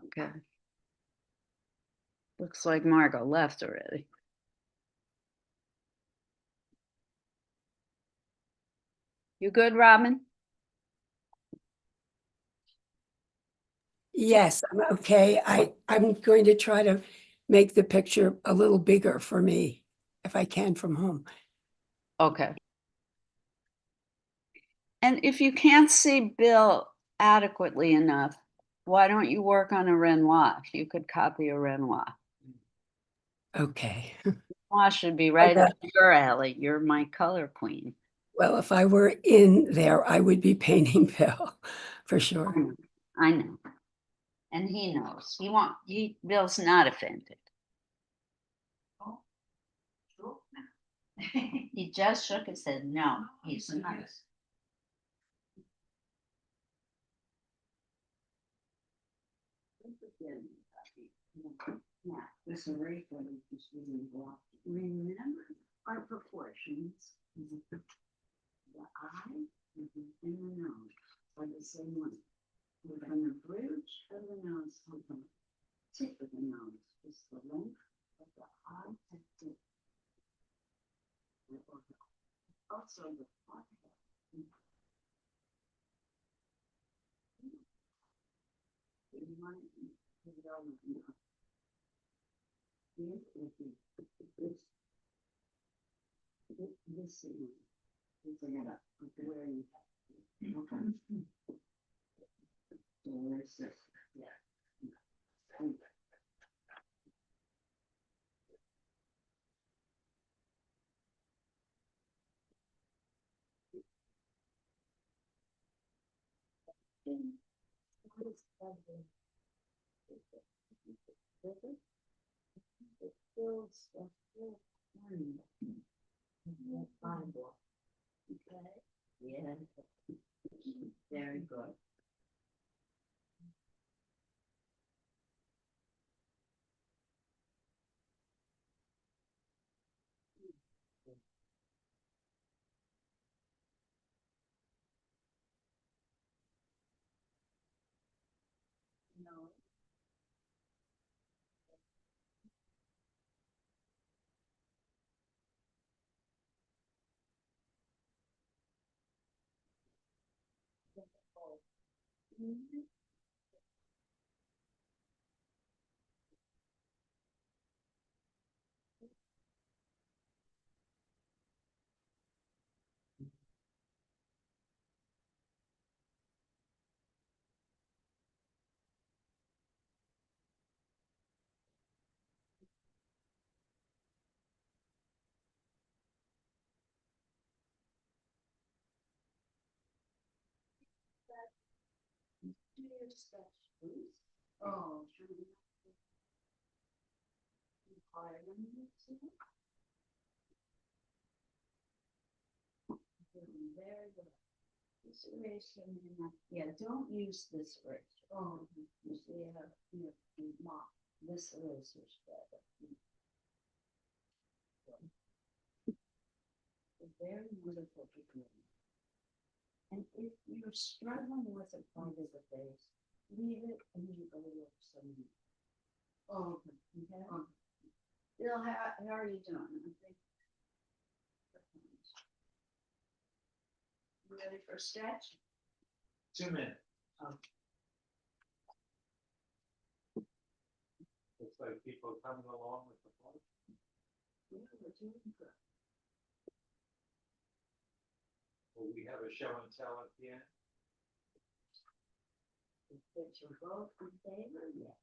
Okay. Looks like Margot left already. You good, Robin? Yes, I'm okay. I'm going to try to make the picture a little bigger for me if I can from home. Okay. And if you can't see Bill adequately enough, why don't you work on a Renoir? You could copy a Renoir. Okay. Renoir should be right Okay. up your alley. You're my color queen. Well, if I were in there, I would be painting Bill for sure. I know. And he knows. Bill's not offended. Oh, sure. He just shook his head. No, he's not. Yeah, this is very funny. Remember our proportions. The eye and the nose are the same one. From the bridge of the nose to the tip of the nose is the length of the eye to tip. Also the forehead. You want to put it on the nose. This is where you so where's this? Yeah. Okay. Yeah. Very good. No. Oh, should we? This eraser, yeah, don't use this eraser. Oh, you see, mark this eraser's better. A very wonderful beginning. And if you're struggling with a part of the face, leave it and you go look somewhere. Oh, okay. Bill, how are you doing? I think. You ready for a stretch? 2 minutes. Looks like people are coming along with the flow. Yeah, we're doing good. Will we have a show and tell at the end? If you're both in favor, yes.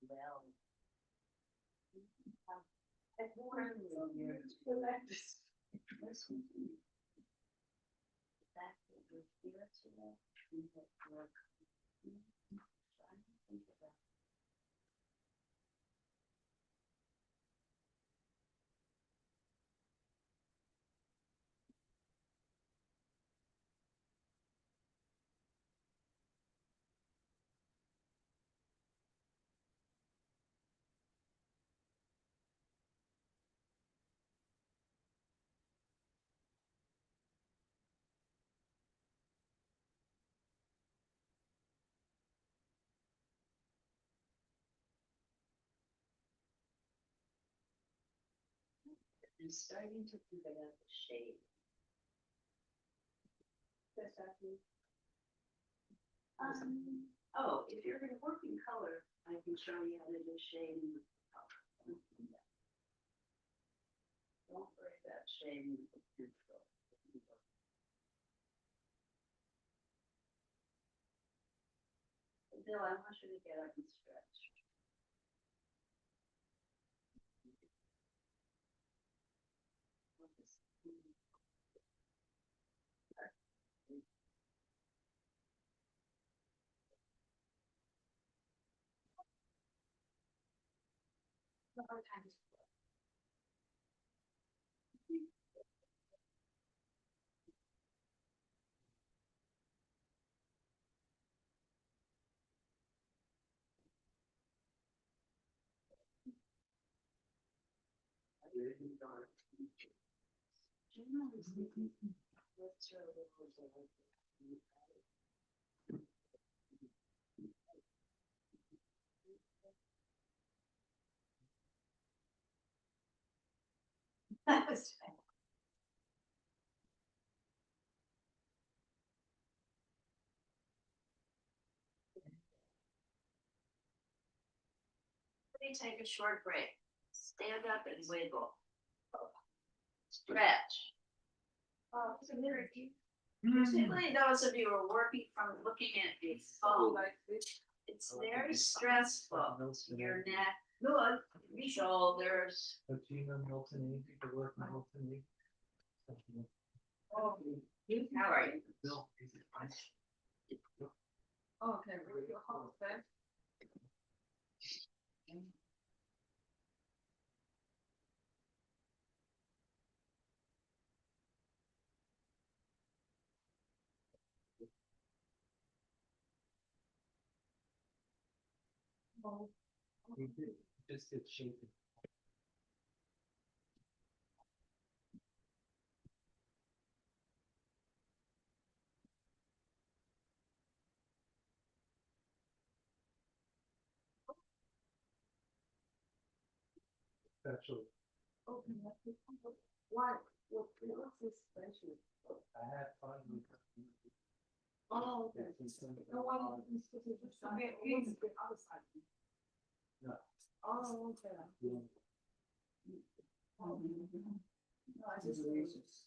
Well. I've worn years. Listen to me. The fact that you're here today, and that you're trying to think about. I'm starting to think about the shade. Oh, if you're in working color, I can show you how to do shading with the color. Don't worry about shading with the pencil. Bill, I want you to get up and stretch. Generally speaking, what's your little That's right. Let me take a short break. Stand up and wiggle. Stretch. It's a mirror. Particularly those of you who are working from looking at a phone. It's very stressful. Your neck, Good. Shoulders. Gina Milton, anything to work Milton? Oh, how are you? Bill, is it fine? Okay, where's your house, babe? Oh, We did, just get shaken. Special, okay, why, what's this special? I had fun with. Oh, okay. No, why don't you stick it this side? What's the other side? No. Oh, okay. Yeah. No, I just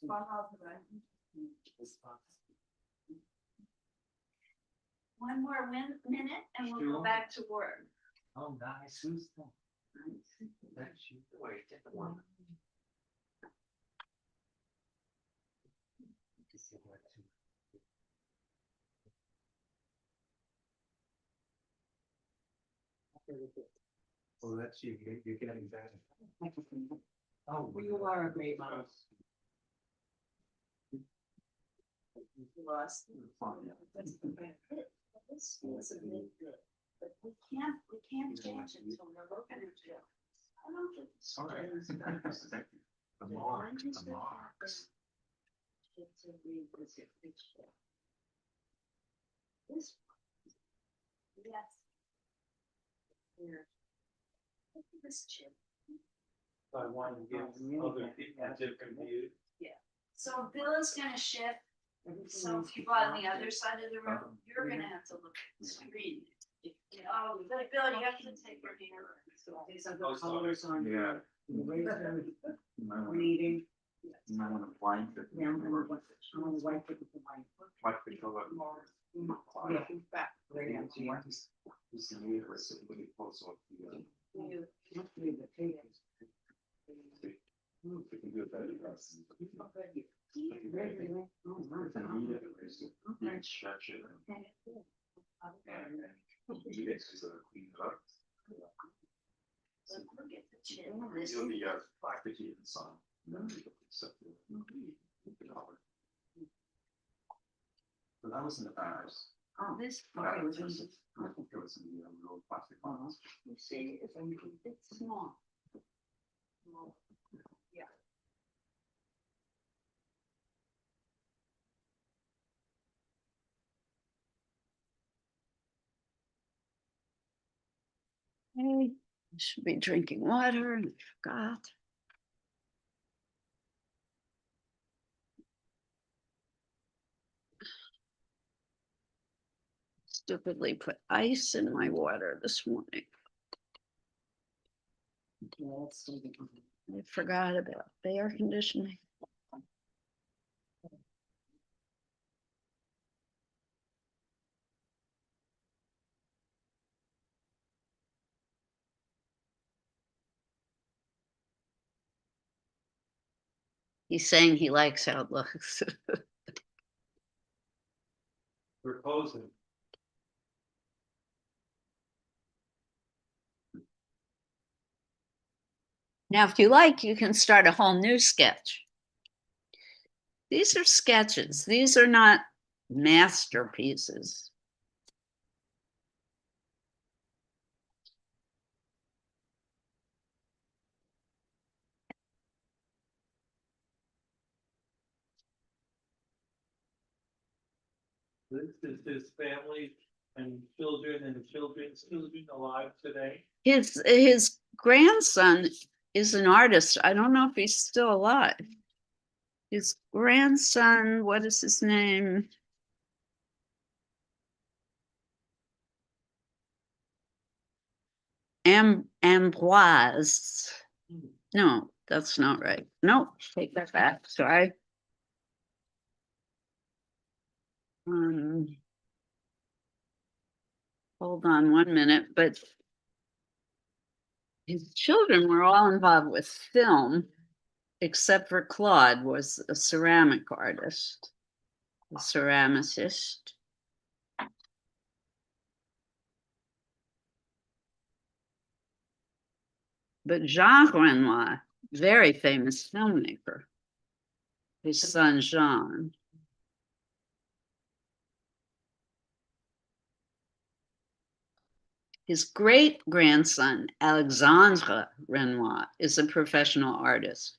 found out that. One more minute and we'll go Sure. back to work. Oh, nice, who's that? That's you. Wait, different one. Oh, that's you, you're getting better. Oh, Well, you are a great mom. Lost. This is a bit good, but we can't change it until we're looking at it. I don't think. Sorry. The marks, the marks. It's a revisit picture. This one. Yes. Here. Look at this chip. I want to give other people a different view. So Bill is gonna shift, so if you go on the other side of the room, you're gonna have to look at the screen. Oh, but Bill, you have to take your hand. So these are the colors on Yeah. the razor You might want reading. to wipe it. Yeah, I'm gonna wipe it with the white. Wipe the color. Yeah, back, right on. This is really really close off the. You- Leave the tape. We can do it better. And stretch it. And you guys just clean it up. Look at the chip. You'll be sticky inside. So that was in the past. Oh, this But part I was, was it was in the little plastic bottles. you see, it's small. Yeah. Hey, I should be drinking water and I forgot. Stupidly put ice in my water this morning. I forgot about the air conditioning. He's saying he likes how it looks. Proposing. Now, if you like, you can start a whole new sketch. These are sketches. These are not masterpieces. This is his family and children's children alive today. His grandson is an artist. I don't know if he's still alive. His grandson, what is his name? Ambroise. No, that's not right. No, take that back. Sorry. Hold on 1 minute, but His children were all involved with film, except for Claude was a ceramic artist, a ceramicist. But Jacques Renoir, very famous filmmaker, his son Jean. His great grandson, Alexandre Renoir, is a professional artist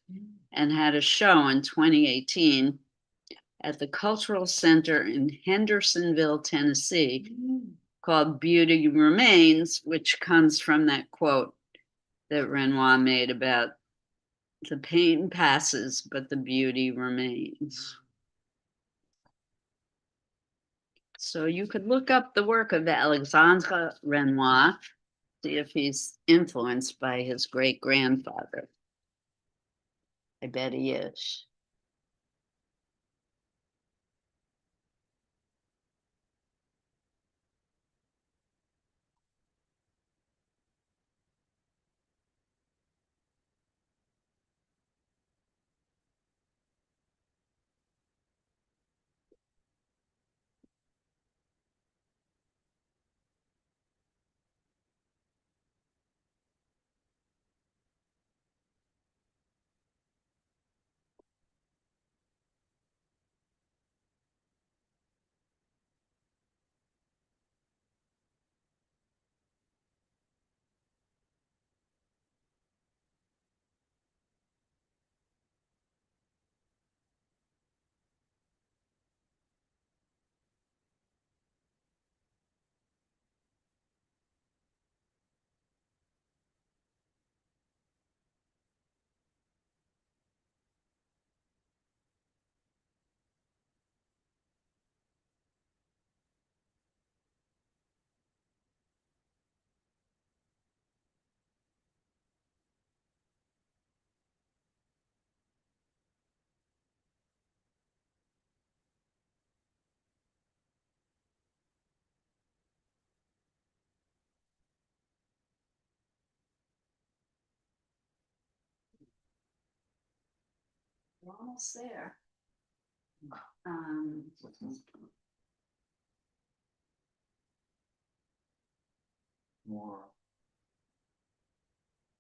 and had a show in 2018 at the Cultural Center in Hendersonville, Tennessee, called Beauty Remains, which comes from that quote that Renoir made about the pain passes, but the beauty remains. So you could look up the work of Alexandre Renoir, see if he's influenced by his great grandfather. I bet he is. We're almost there. More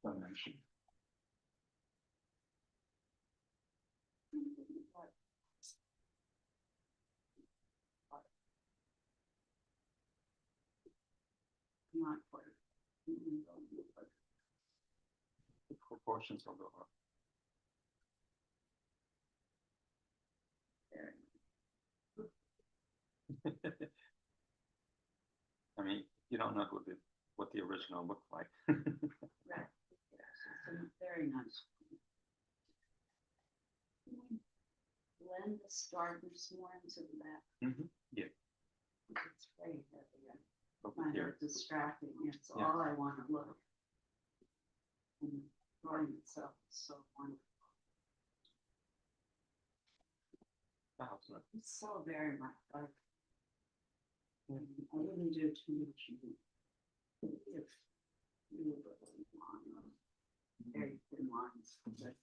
dimension. Not quite. The proportions will go up. I mean, you don't know what the original looked like. Right. Yes, it's very nice. Blend the starburst more into the back. Yeah, It's very heavy. I over find here. it distracting. It's Yeah. all I want to look. And the drawing itself is so wonderful. It's so very much like. I wouldn't do too much if you were really long, very thin lines. But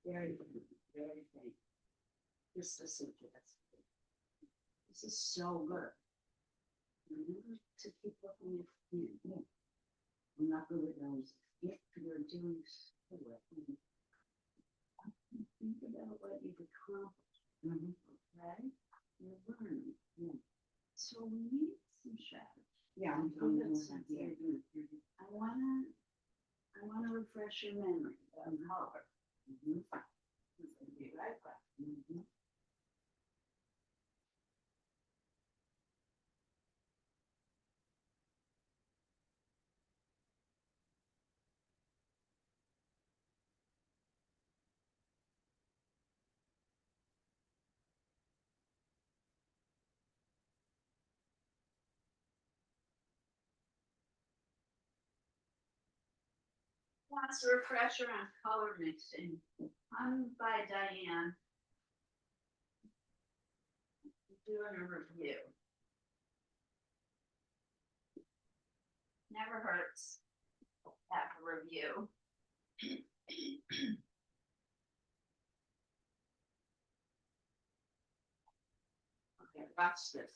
very, very faint. This is suggestive. This is so good. Remember to keep looking at the I'm not good at those. If you're doing so well, think about what you've accomplished. Okay? You're learning. Yeah. So we need some shadows. Yeah, I'm doing that. I wanna refresh your memory on color. Be right back. Wants a refresher on color mixing. I'm by Diane. Doing a review. Never hurts. Have a review. Okay, watch this.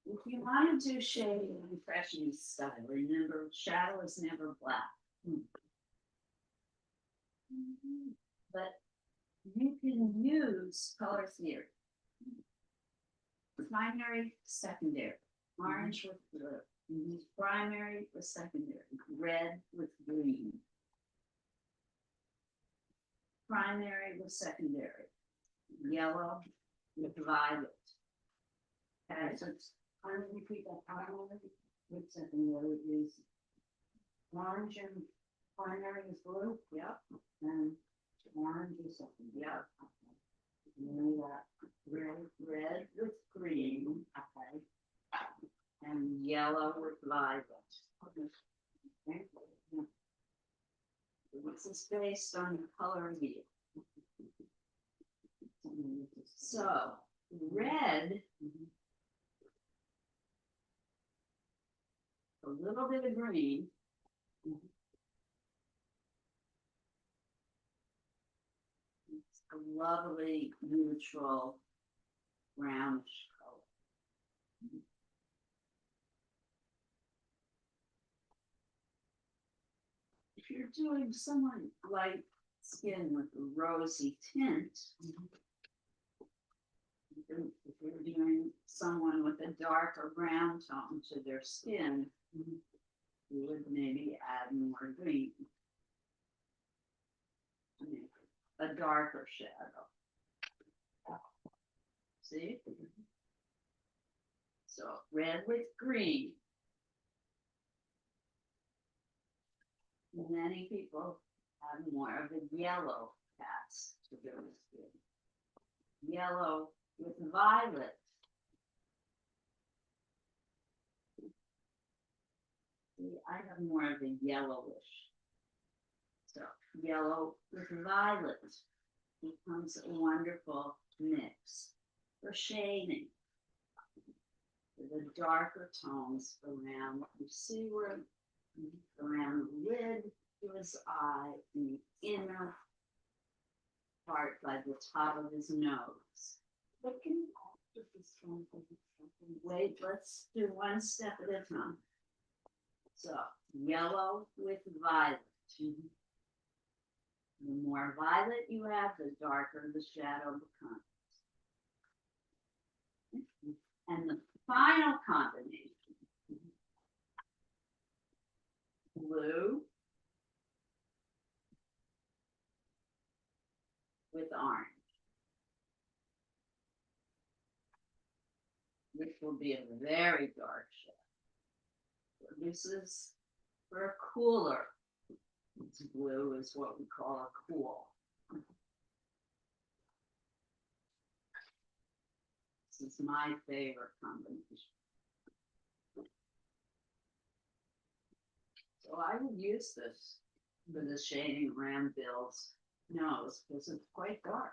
If you want to do shading and impressionist style, remember shadow is never black. But you can use color theory. Primary, secondary, orange with blue. You use primary with secondary, red with green. Primary with secondary, yellow with violet. Okay, so it's, I'm gonna repeat that primary with secondary is orange and primary is blue, yep, and orange is secondary, yep. And then we got red with green, okay, and yellow with violet. Okay. This is based on the color wheel. So red, a little bit of green. It's a lovely neutral brownish color. If you're doing someone light skin with a rosy tint, if you're doing someone with a darker brown tone to their skin, you would maybe add more green. A darker shadow. See? So red with green. Many people have more of a yellow cast to their skin. Yellow with violet. See, I have more of a yellowish. So yellow with violet becomes a wonderful mix for shading. The darker tones around, you see where around the lid to his eye, and the inner part by the top of his nose. But can you put this one? Wait, let's do one step at a time. So yellow with violet. The more violet you have, the darker the shadow becomes. And the final combination, blue with orange, which will be a very dark shade. This is for a cooler. It's blue is what we call a cool. This is my favorite combination. So I would use this for the shading around Bill's nose because it's quite dark.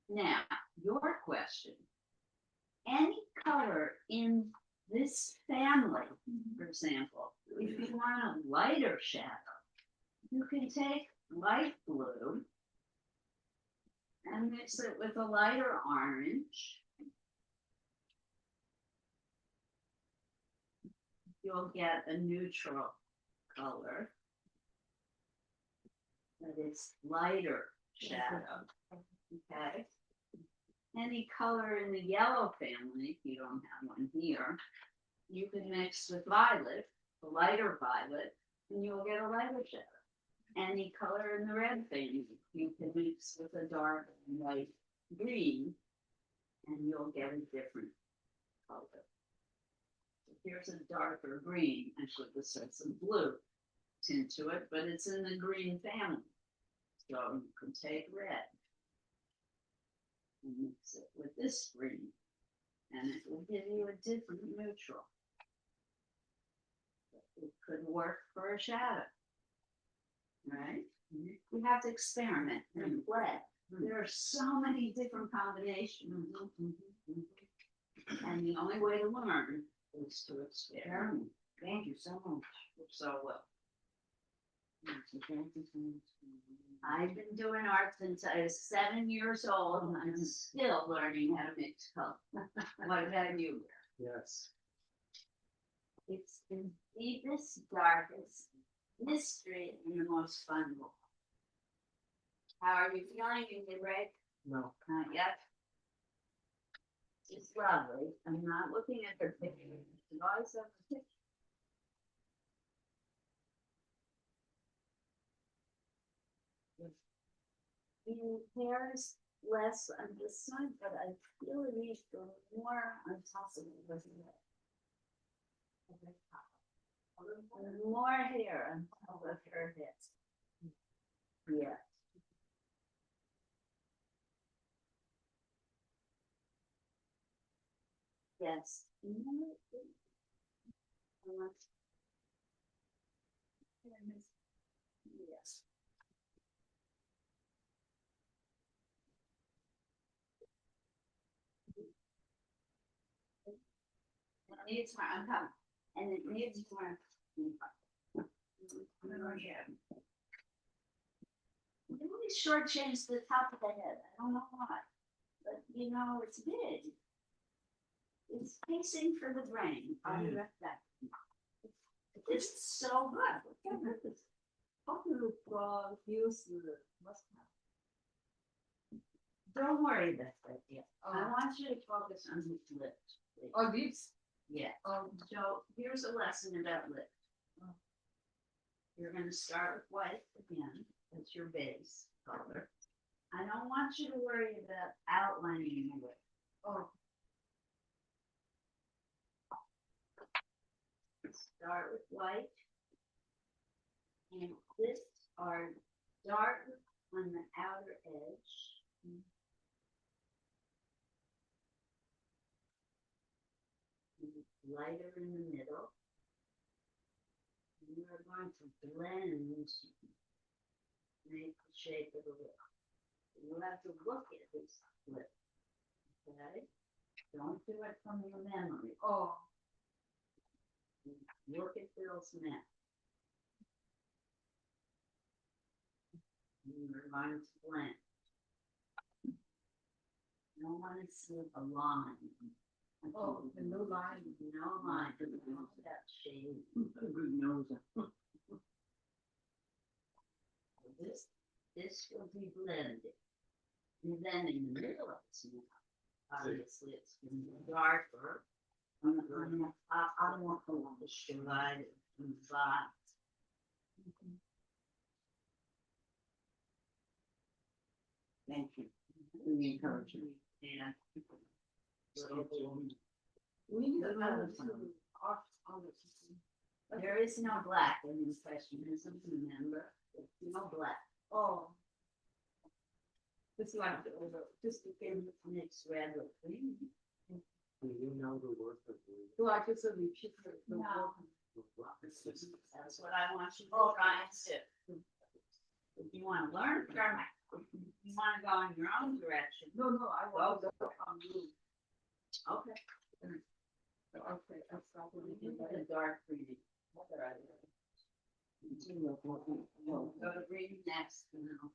Now, your question. Any color in this family, for example, if you want a lighter shadow, you can take light blue and mix it with a lighter orange. You'll get a neutral color that is lighter shadow. Okay. Any color in the yellow family, if you don't have one here, you can mix with violet, the lighter violet, and you'll get a lighter shadow. Any color in the red family, you can mix with a dark and light green, and you'll get a different color. So here's a darker green, actually this has some blue tint to it, but it's in the green family. So you can take red and mix it with this green, and it will give you a different neutral. It could work for a shadow, right? You have to experiment and play. There are so many different combinations. And the only way to learn is to experiment. Thank you so much. So well. I've been doing art since I was 7 years old, and I'm still learning how to mix color. What about you? Yes. It's the deepest, darkest mystery and the most fun book. How are you feeling? You get ready? No. Not yet. It's lovely. I'm not looking at her picture. It's always on the picture. The hair is less on this side, but I feel it needs to go more on top of it, doesn't it? More hair on top of her head. Yeah. Yes. Yes. It needs more, I'm coming, and it needs more. They really shortchanged the top of the head, I don't know why, but you know, it's big. It's pacing for the brain, I'll be right back. This is so good. Look at this. How to use the mustache? Don't worry about that yet. I Oh, want you to focus on his lips, please. oh, lips. Yeah, Oh, so here's a lesson about lips. You're gonna start with white again, that's your base color. I don't want you to worry about outlining your lip. oh, Start with white. And this are dark on the outer edge. Lighter in the middle. And we are going to blend, make the shape of the lip. You have to look at this lip. Okay? Don't do it from your memory. oh, Look at Bill's map. And we're going to blend. I don't want to see a line. oh, the no line. No line, no that shade. Good nose. This will be blended. And then in the middle of the map, obviously it's going to be darker. I want to divide it in five. Thank you. We encourage you. Yeah. We need another two art on the system. There is no black in Impressionism, remember? No black. Oh. It's like the over, just the game. Mixed red with green. Do you know the word for blue? Do I just repeat the No. word? That's what I want you to try and do. If you want to learn German, if you want to go in your own direction. No, I want to go on blue. Okay. Okay, I start with You the put a dark green. Go to green next. And then oh,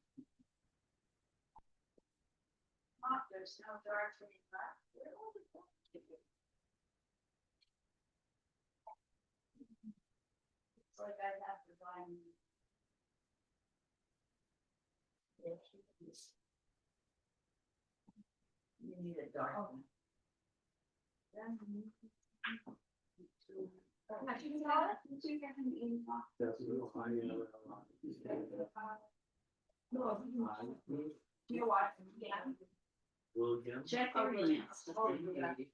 there's no dark green left. Where are the dark green? It's like I have to buy. You need a dark one. Then you need to- Have you got it? Did you get an email? That's a little high. No, you watch it, yeah. Will again? Check your emails. Oh, yeah. Okay.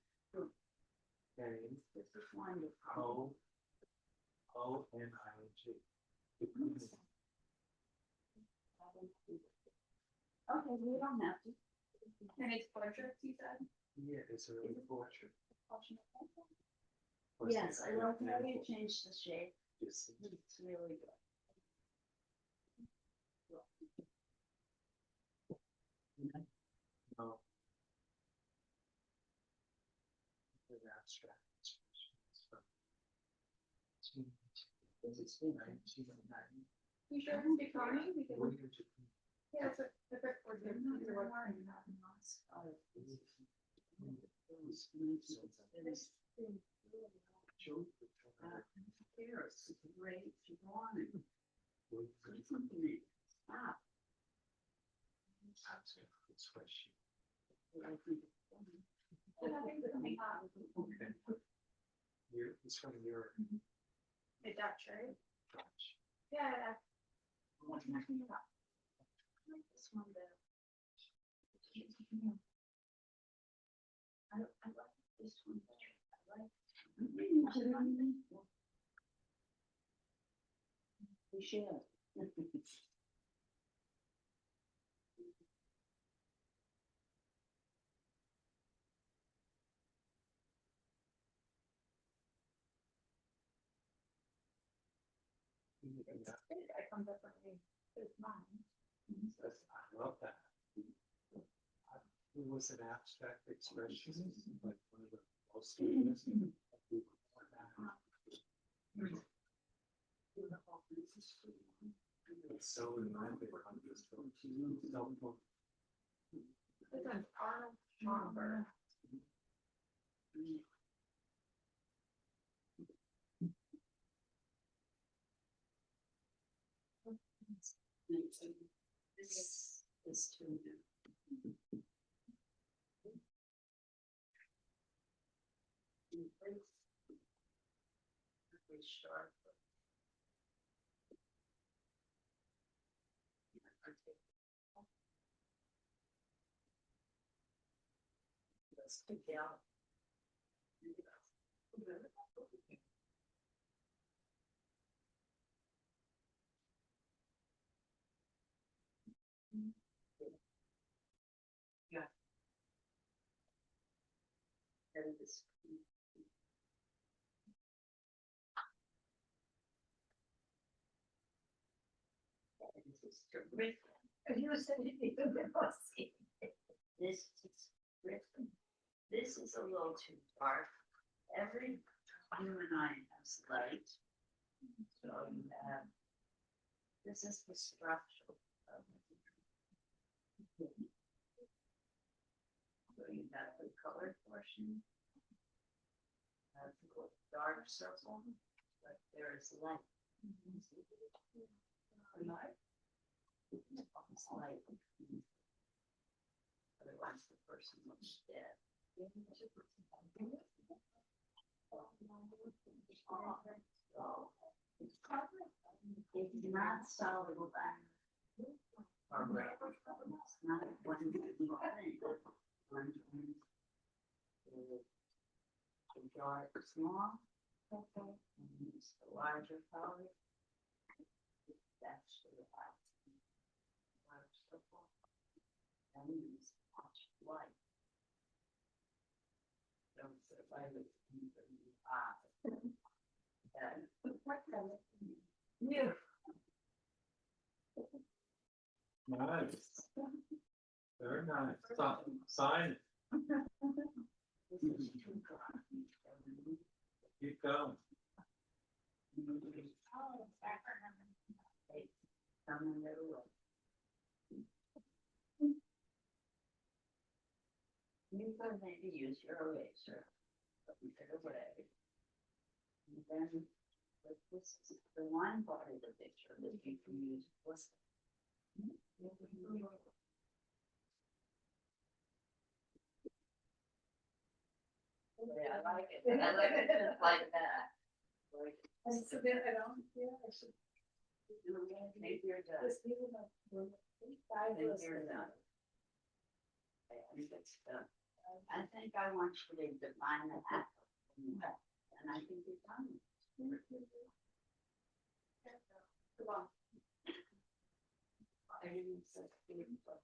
This is wonderful. O-N-I-G. Okay, we don't have to. And it's portrait, you said? Yeah, it's a really portrait. Yes, I love how you changed the shape. Yes. It's really good. No. The abstract. You sure it's declining? Because, yeah, it's a bit for them. It's from your. Is that true? Yeah. What's messing it up? This one there. I like this one better. I like. We should. I come differently. It's mine. I love that. It was an abstract expressionist, like one of the most famous. It's so reminded of this film. It's an Arnold Schomburg. This is too new. Very sharp. Let's take out. Yeah. And this. You said this is written. This is a little too dark. Every human eye has light. So you have, this is the structure of it. So you have the colored portion. Have the dark circle, but there is light. Light. It's light. Otherwise the person looks dead. It's not soluble back. It's not one thing. The dark small, it's the larger color. That's the light. Large circle. And it's white. Don't survive it. Yeah. Nice. Very nice. Sign it. Keep going. You could maybe use your eraser, but we did away. And then, but this is the one part of the picture that you can use. Yeah, I like it. I like it just like that. Like, And so then I don't, yeah, I should. maybe you're done. Just leave it up. Then you're done. I think it's done. I think I want you to define the apple. And I think you're done. Come on. I didn't say it, but.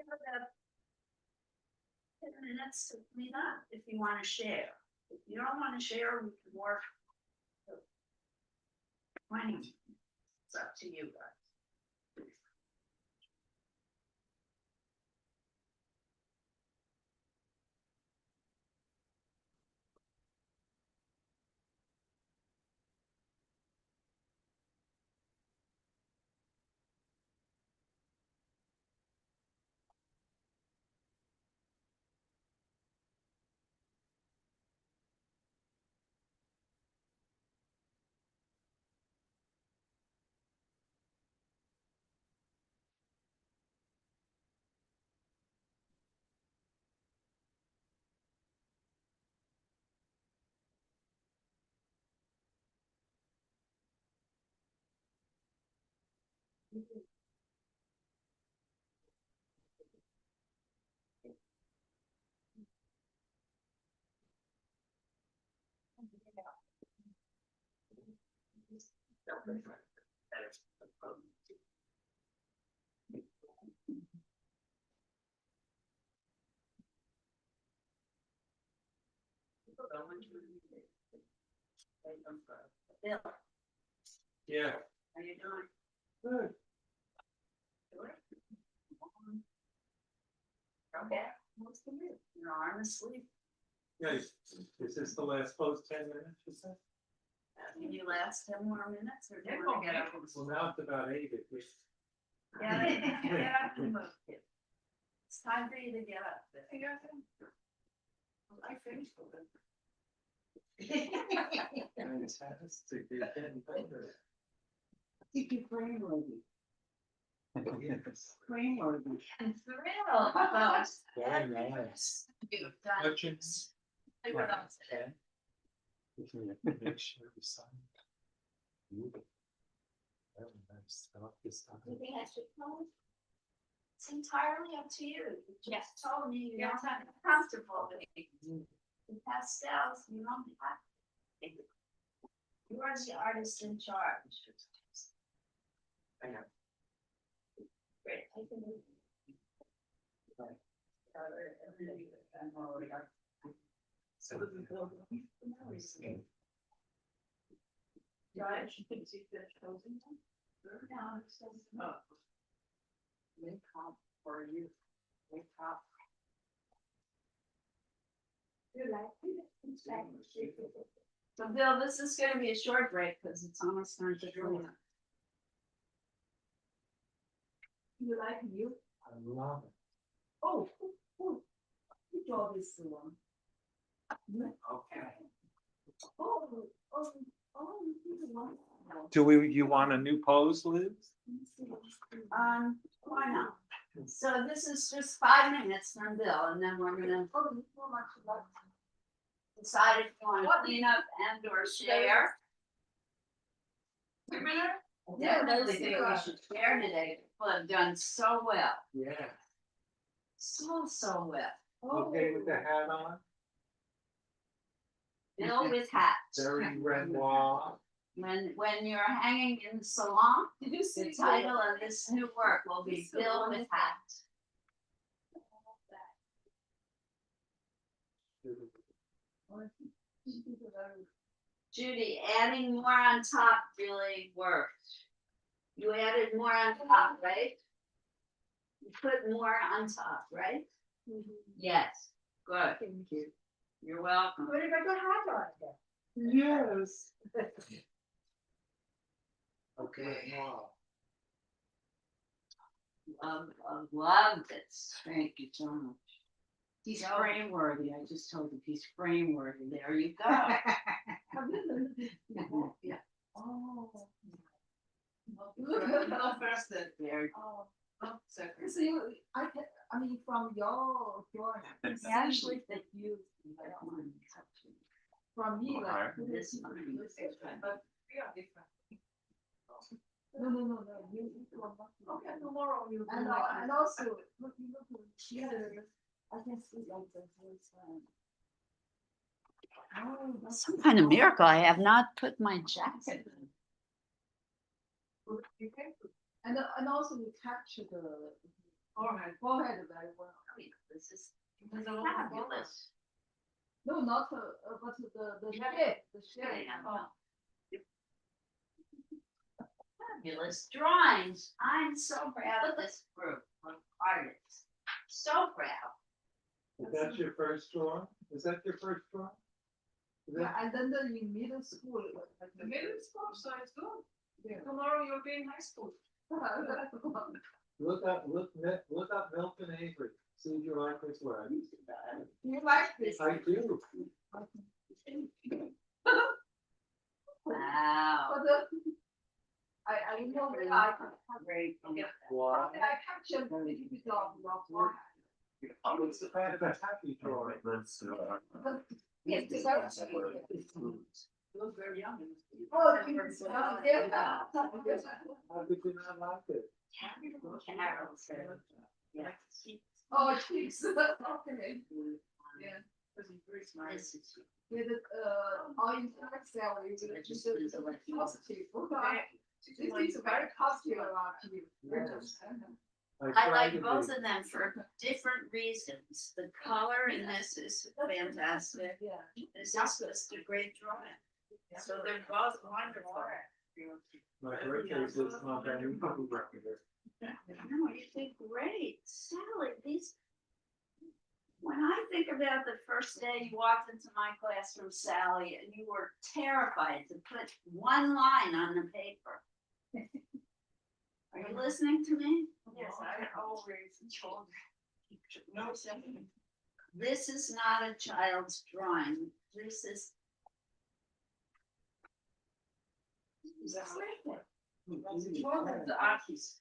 About 10 minutes to clean up if you want to share. If you don't want to share, we can work. 20. It's up to you guys. Bill, Yeah. how you doing? Good. Good. Okay, what's the deal? Your arm is asleep. Yeah, is this the last post 10 minutes, you said? Can you last 10 more minutes or do you want to get up? Well, now it's about 8, at least. Get up and move. It's time for you to get up. I finished with it. Fantastic, you're getting better. Keep your brain worthy. Yes. Brain worthy. It's real. Folks. Very nice. You've done. Hutchins. I wrote on today. Make sure you sign. Move it. Very nice. I like this stuff. You think I should call? It's entirely up to you. You just told me you don't have to be comfortable with it. The pastels, you don't have. You are the artist in charge. I know. Great. I can move. So. Judge, you can see the chosen one. Go down, it says, Make up for you. Make up. you like it. So Bill, this is gonna be a short break because it's almost time to clean up. You like you? I love it. Oh, you draw this one. Okay. Oh, you do one. You want a new pose, Liz? Why not? So this is just 5 minutes from Bill, and then we're gonna decide if you want to clean up and or share. Definitely think we should share today. People have done so well. Yeah. So well. Okay with the hat on? Bill with hat. Very Renoir. When you're hanging in the salon, Did you see the title of this new work will be Bill with hat. Judy, adding more on top really worked. You added more on top, right? You put more on top, right? Yes, good. Thank you. You're welcome. What about the hat on there? Yes. Okay. Wow. Love this. Thank you so much. He's No. frame worthy. I just told him he's frame worthy. There you go. Yeah. Oh. No first then. Very Oh. No second. So you, I mean, from your drawing, I can see Actually, that you, I don't want to touch it. from me, Alright. like. This one. But we are different. No, you from. Okay, tomorrow you. And also, look here, I can see like the whole time. Oh, that's. Some kind of miracle. I have not put my jacket on. You can. And also you capture the Alright. forehead very well. This is fabulous. No, not, but the shape, the shape. Yeah. Fabulous drawings. I'm so proud of this group of artists. So proud. Is that your first drawing? Is that your first drawing? Is Yeah, that- and then in middle school. Like The middle school, so it's good. Yeah. Tomorrow you'll be in high school. Look up Milton Avery. See if you like his work. You like this? I do. Wow. But I know that I can. Great. Wow. I captured a little bit of your forehead. Oh, it's the kind of a happy drawing. Let's, But it's the You look very young. Oh, it's, yeah. How could you not like it? Yes. Oh, cheeks. Okay. Yeah. Because he's very smart. This is With all in fact salary, just positive. This is very positive about you. Yes. I try like to both be. of them for different reasons. The color in this is fantastic. Yeah. This is just a great drawing. So they're both wonderful. My birthday is this month, and you probably work with her. No, you did great. Sally, when I think about the first day you walked into my classroom, Sally, and you were terrified to put one line on the paper. Are you listening to me? Yes, I always told. No second. This is not a child's drawing. This is. The artist.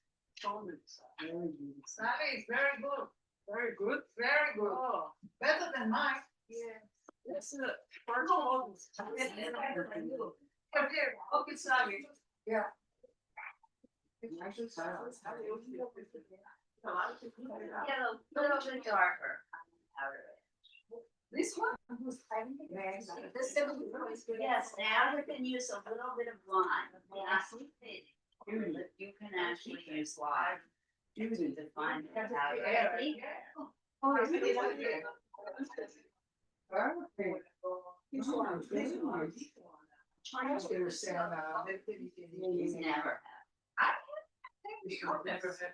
Sally is very good. Very good, very good. Oh, better than mine. Yeah. That's the first one. Okay, Sally. Yeah. Get a little bit darker. This one? Yes, now you can use a little bit of line. You can actually use line. You can define it out. Ready? Oh, I really like it. He's never Never had.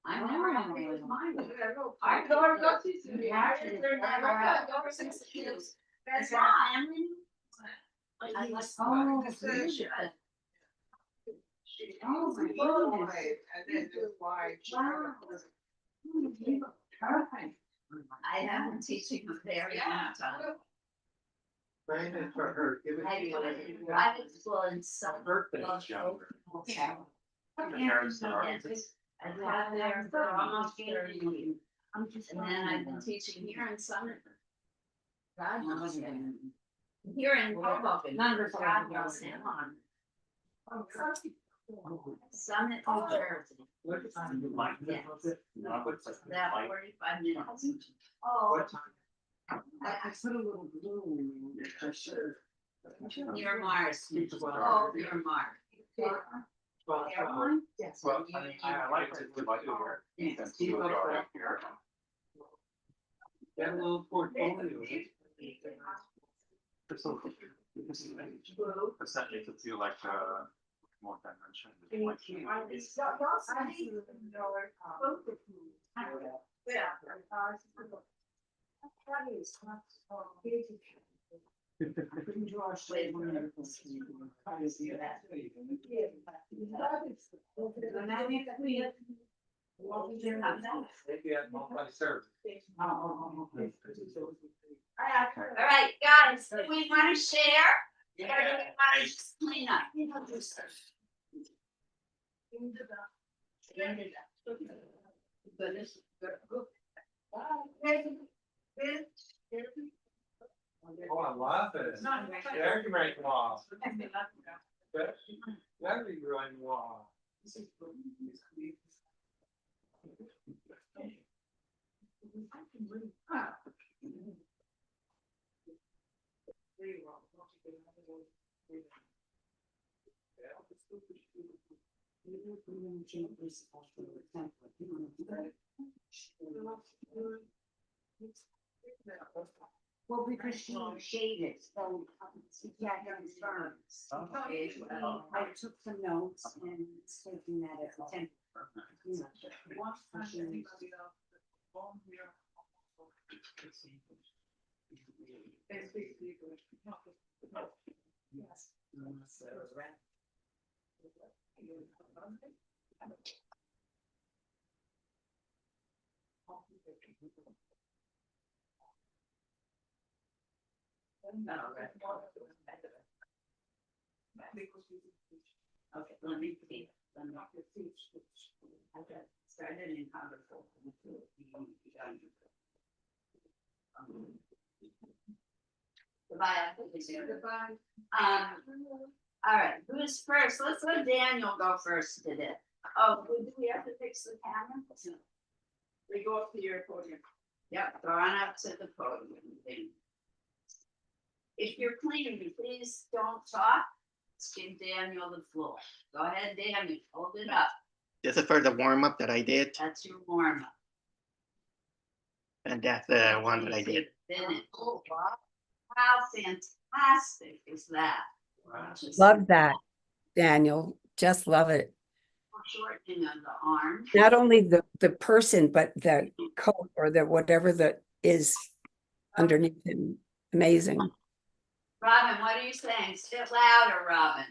I've never had one with mine. I don't know. That's why I like. Oh, You should. Oh, my Oh, goodness. and then the white. Wow. I have been teaching a very long time. Frame it for her. Give it I to me. taught in private school in some. birthday is younger. Okay. The parents are. I taught there for almost 30 years. And then I've been teaching here in Summer. God knows it. Here in Hoboken. God knows it. Summit, New Jersey. What time you like Yes. it? About 45 minutes. What time? I put a little blue in there, for sure. You're Mars. Oh, You're Mars. Yes. Well, I like to do like here. Yes. That's too dark here. That little portfolio. Essentially to feel like more dimension. Maybe at multi-service. All right, guys, do we want to share? Or do we want to just clean up? Oh, I love it. Very, very well. Very, very well. Well, because she shaded, so, yeah, it's firm. I took some notes and taking that as a temp. Okay, let me see. I got started in colorful. Goodbye. All right, who's first? Let's let Daniel go first today. Oh, do we have to fix the camera? We go up to your podium. Yep, go on up to the podium. If you're cleaning, please don't talk. Let's give Daniel the floor. Go ahead, Daniel, hold it up. This is for the warm up that I did, That's your warm up. and that's the one that I did. Finish. Oh, wow. How fantastic is that? Just Love that, Daniel. Just love it. Shortening of the arm. Not only the person, but the coat or the whatever that is underneath him. Amazing. Robin, what are you saying? Sit louder, Robin.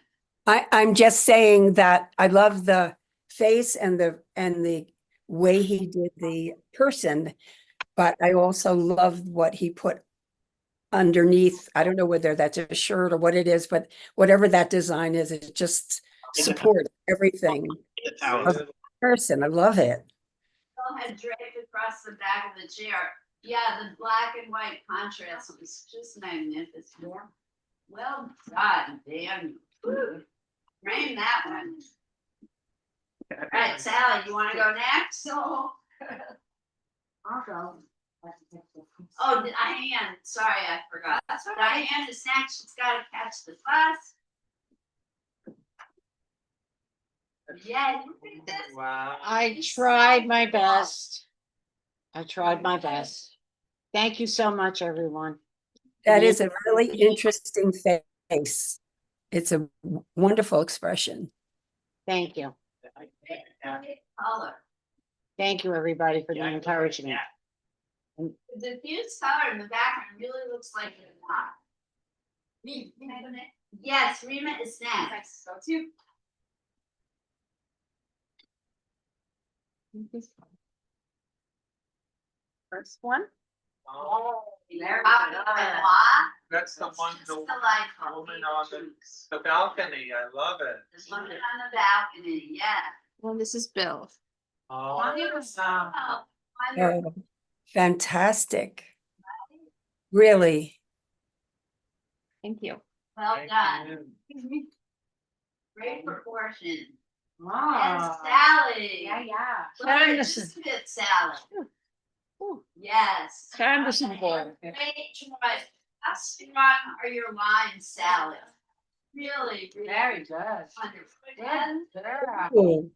I'm just saying that I love the face and the way he did the person, but I also love what he put underneath. I don't know whether that's a shirt or what it is, but whatever that design is, it just supports everything It's of out. the person. I love it. Still had draped across the back of the chair. Yeah, the black and white contrast was just magnificent. Well done, Daniel. Frame that one. All right, Sally, you want to go next? So. I'll go. Oh, Diane, sorry, I forgot. Diane is next. She's got to catch the bus. Yeah, you think this? Wow. I tried my best. I tried my best. Thank you so much, everyone. That is a really interesting face. It's a wonderful expression. Thank you. Color. Thank you, everybody, for the encouragement. The diffuse color in the background really looks like a lot. Yes, Rima is next. Go to. First one. Oh, There that's the one, It's the just delightful. woman on the balcony. I love it. There's one on the balcony, yeah. Well, this is Bill. Oh, Wonderful. Oh, Wonderful. fantastic. Really. Thank you. Well thank done. you. Great proportion. And Ah. Sally. Yeah, yeah. Look at Anderson. this fit, Sally. Ooh. Yes. Anderson boy. Great choice. How strong are your lines, Sally? Really, really Very good. wonderful. Yeah. Cool.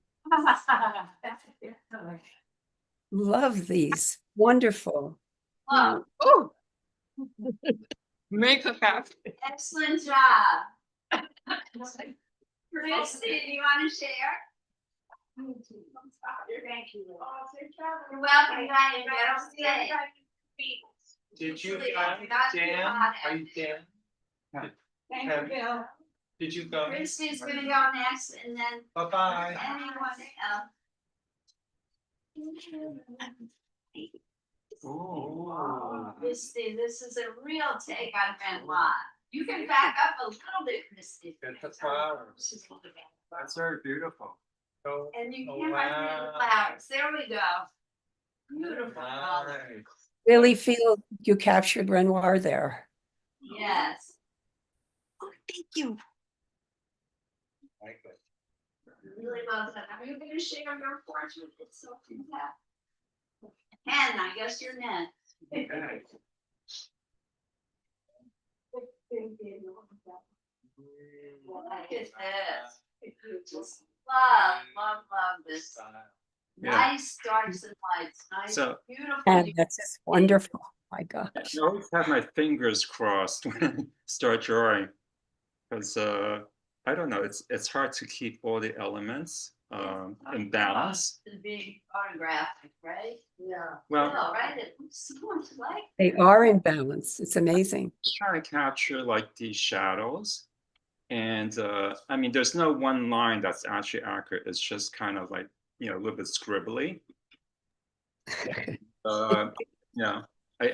Love these. Wonderful. Look, Ooh. Makeup happen. excellent job. Christy, do you want to share? Thank you. You're welcome, Diane. Don't say. Did you Please, come, not Dan? hot. Are you Dan? Thank Have- you, Bill. Did you go? Christy's gonna go next and then Bye-bye. anyone else. Ooh. Christy, this is a real take on Benoit. You can back up a little bit, Christy. Get the flowers. That's very beautiful. Oh, And you oh, can't have the wow. flowers. There we go. Beautiful. color. Nice. Really feel you captured Renoir there. Yes. Oh, thank you. Like it. Really well done. Are you gonna share your portrait? It's so fantastic. And I guess you're next. Okay. Look at this. Just love this. Yeah. Nice darks and lights, nice, So- beautiful. And that's just wonderful. My gosh. I always have my fingers crossed when I start drawing, because I don't know, it's hard to keep all the elements in balance. To be photographic, right? Yeah. Well, Right, it looks so much like. They are in balance. It's amazing. just trying to capture like these shadows, and I mean, there's no one line that's actually accurate. It's just kind of like, you know, a little bit scribbly. Yeah.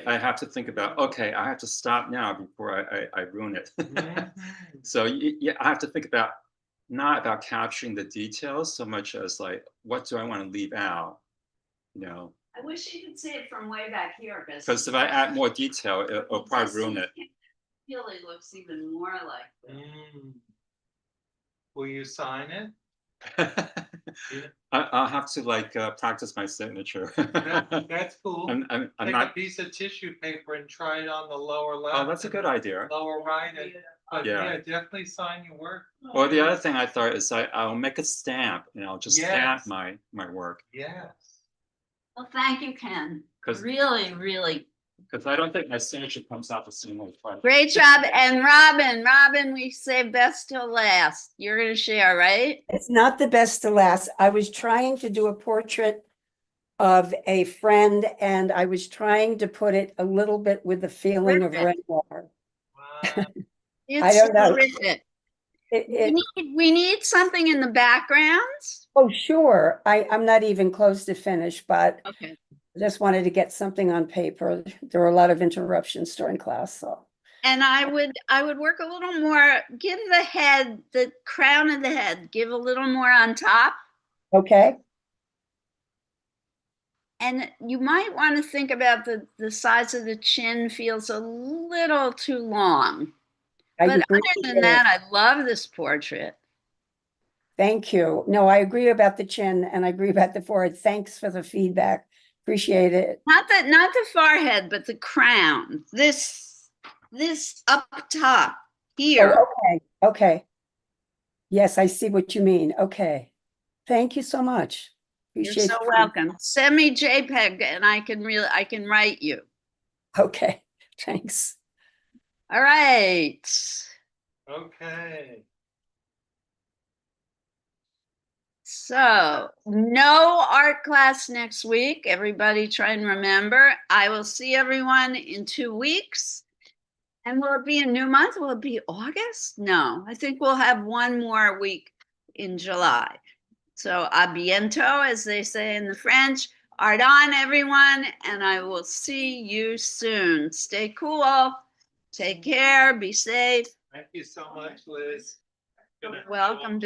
I have to think about, okay, I have to stop now before I ruin it. So yeah, I have to think about not about capturing the details so much as like, what do I want to leave out? You know, I wish you could see it from way back here, because if I add more detail, it'll probably ruin it. Really looks even more like. Will you sign it? I'll have to like practice my signature. That's cool. I'm Take a not. piece of tissue paper and try it on the lower left. Oh, that's a good idea. Lower right, but Yeah. yeah, definitely sign your work. Or the other thing I thought is I'll make a stamp and I'll just stamp Yes. my work, Yes. Well, thank you, Ken. 'Cause- Really, really because I don't think my signature comes out the same way twice. great job. And Robin, we saved best till last. You're gonna share, right? It's not the best to last. I was trying to do a portrait of a friend and I was trying to put it a little bit with the feeling of Terrific. Renoir. Wow. It's don't know. terrific. It, We need something in the background. oh, sure. I'm not even close to finished, but Okay. I just wanted to get something on paper. There were a lot of interruptions during class, so. And I would work a little more, give the head, the crown of the head, give a little more on top. Okay, And you might want to think about the size of the chin feels a little too long. I But agree. other than that, I love this portrait. Thank you. No, I agree about the chin and I agree about the forehead. Thanks for the feedback. Appreciate it. Not the forehead, but the crown. This up top here. Oh, okay, okay. Yes, I see what you mean. Okay. Thank you so much. You're Appreciate so the welcome. Send me JPEG and I can write you. Okay, thanks. All right. Okay. So no art class next week. Everybody try and remember. I will see everyone in 2 weeks. And will it be a new month? Will it be August? No, I think we'll have one more week in July. So a bientôt, as they say in the French. Art on, everyone, and I will see you soon. Stay cool. Take care. Be safe. Thank you so much, Liz. Welcome.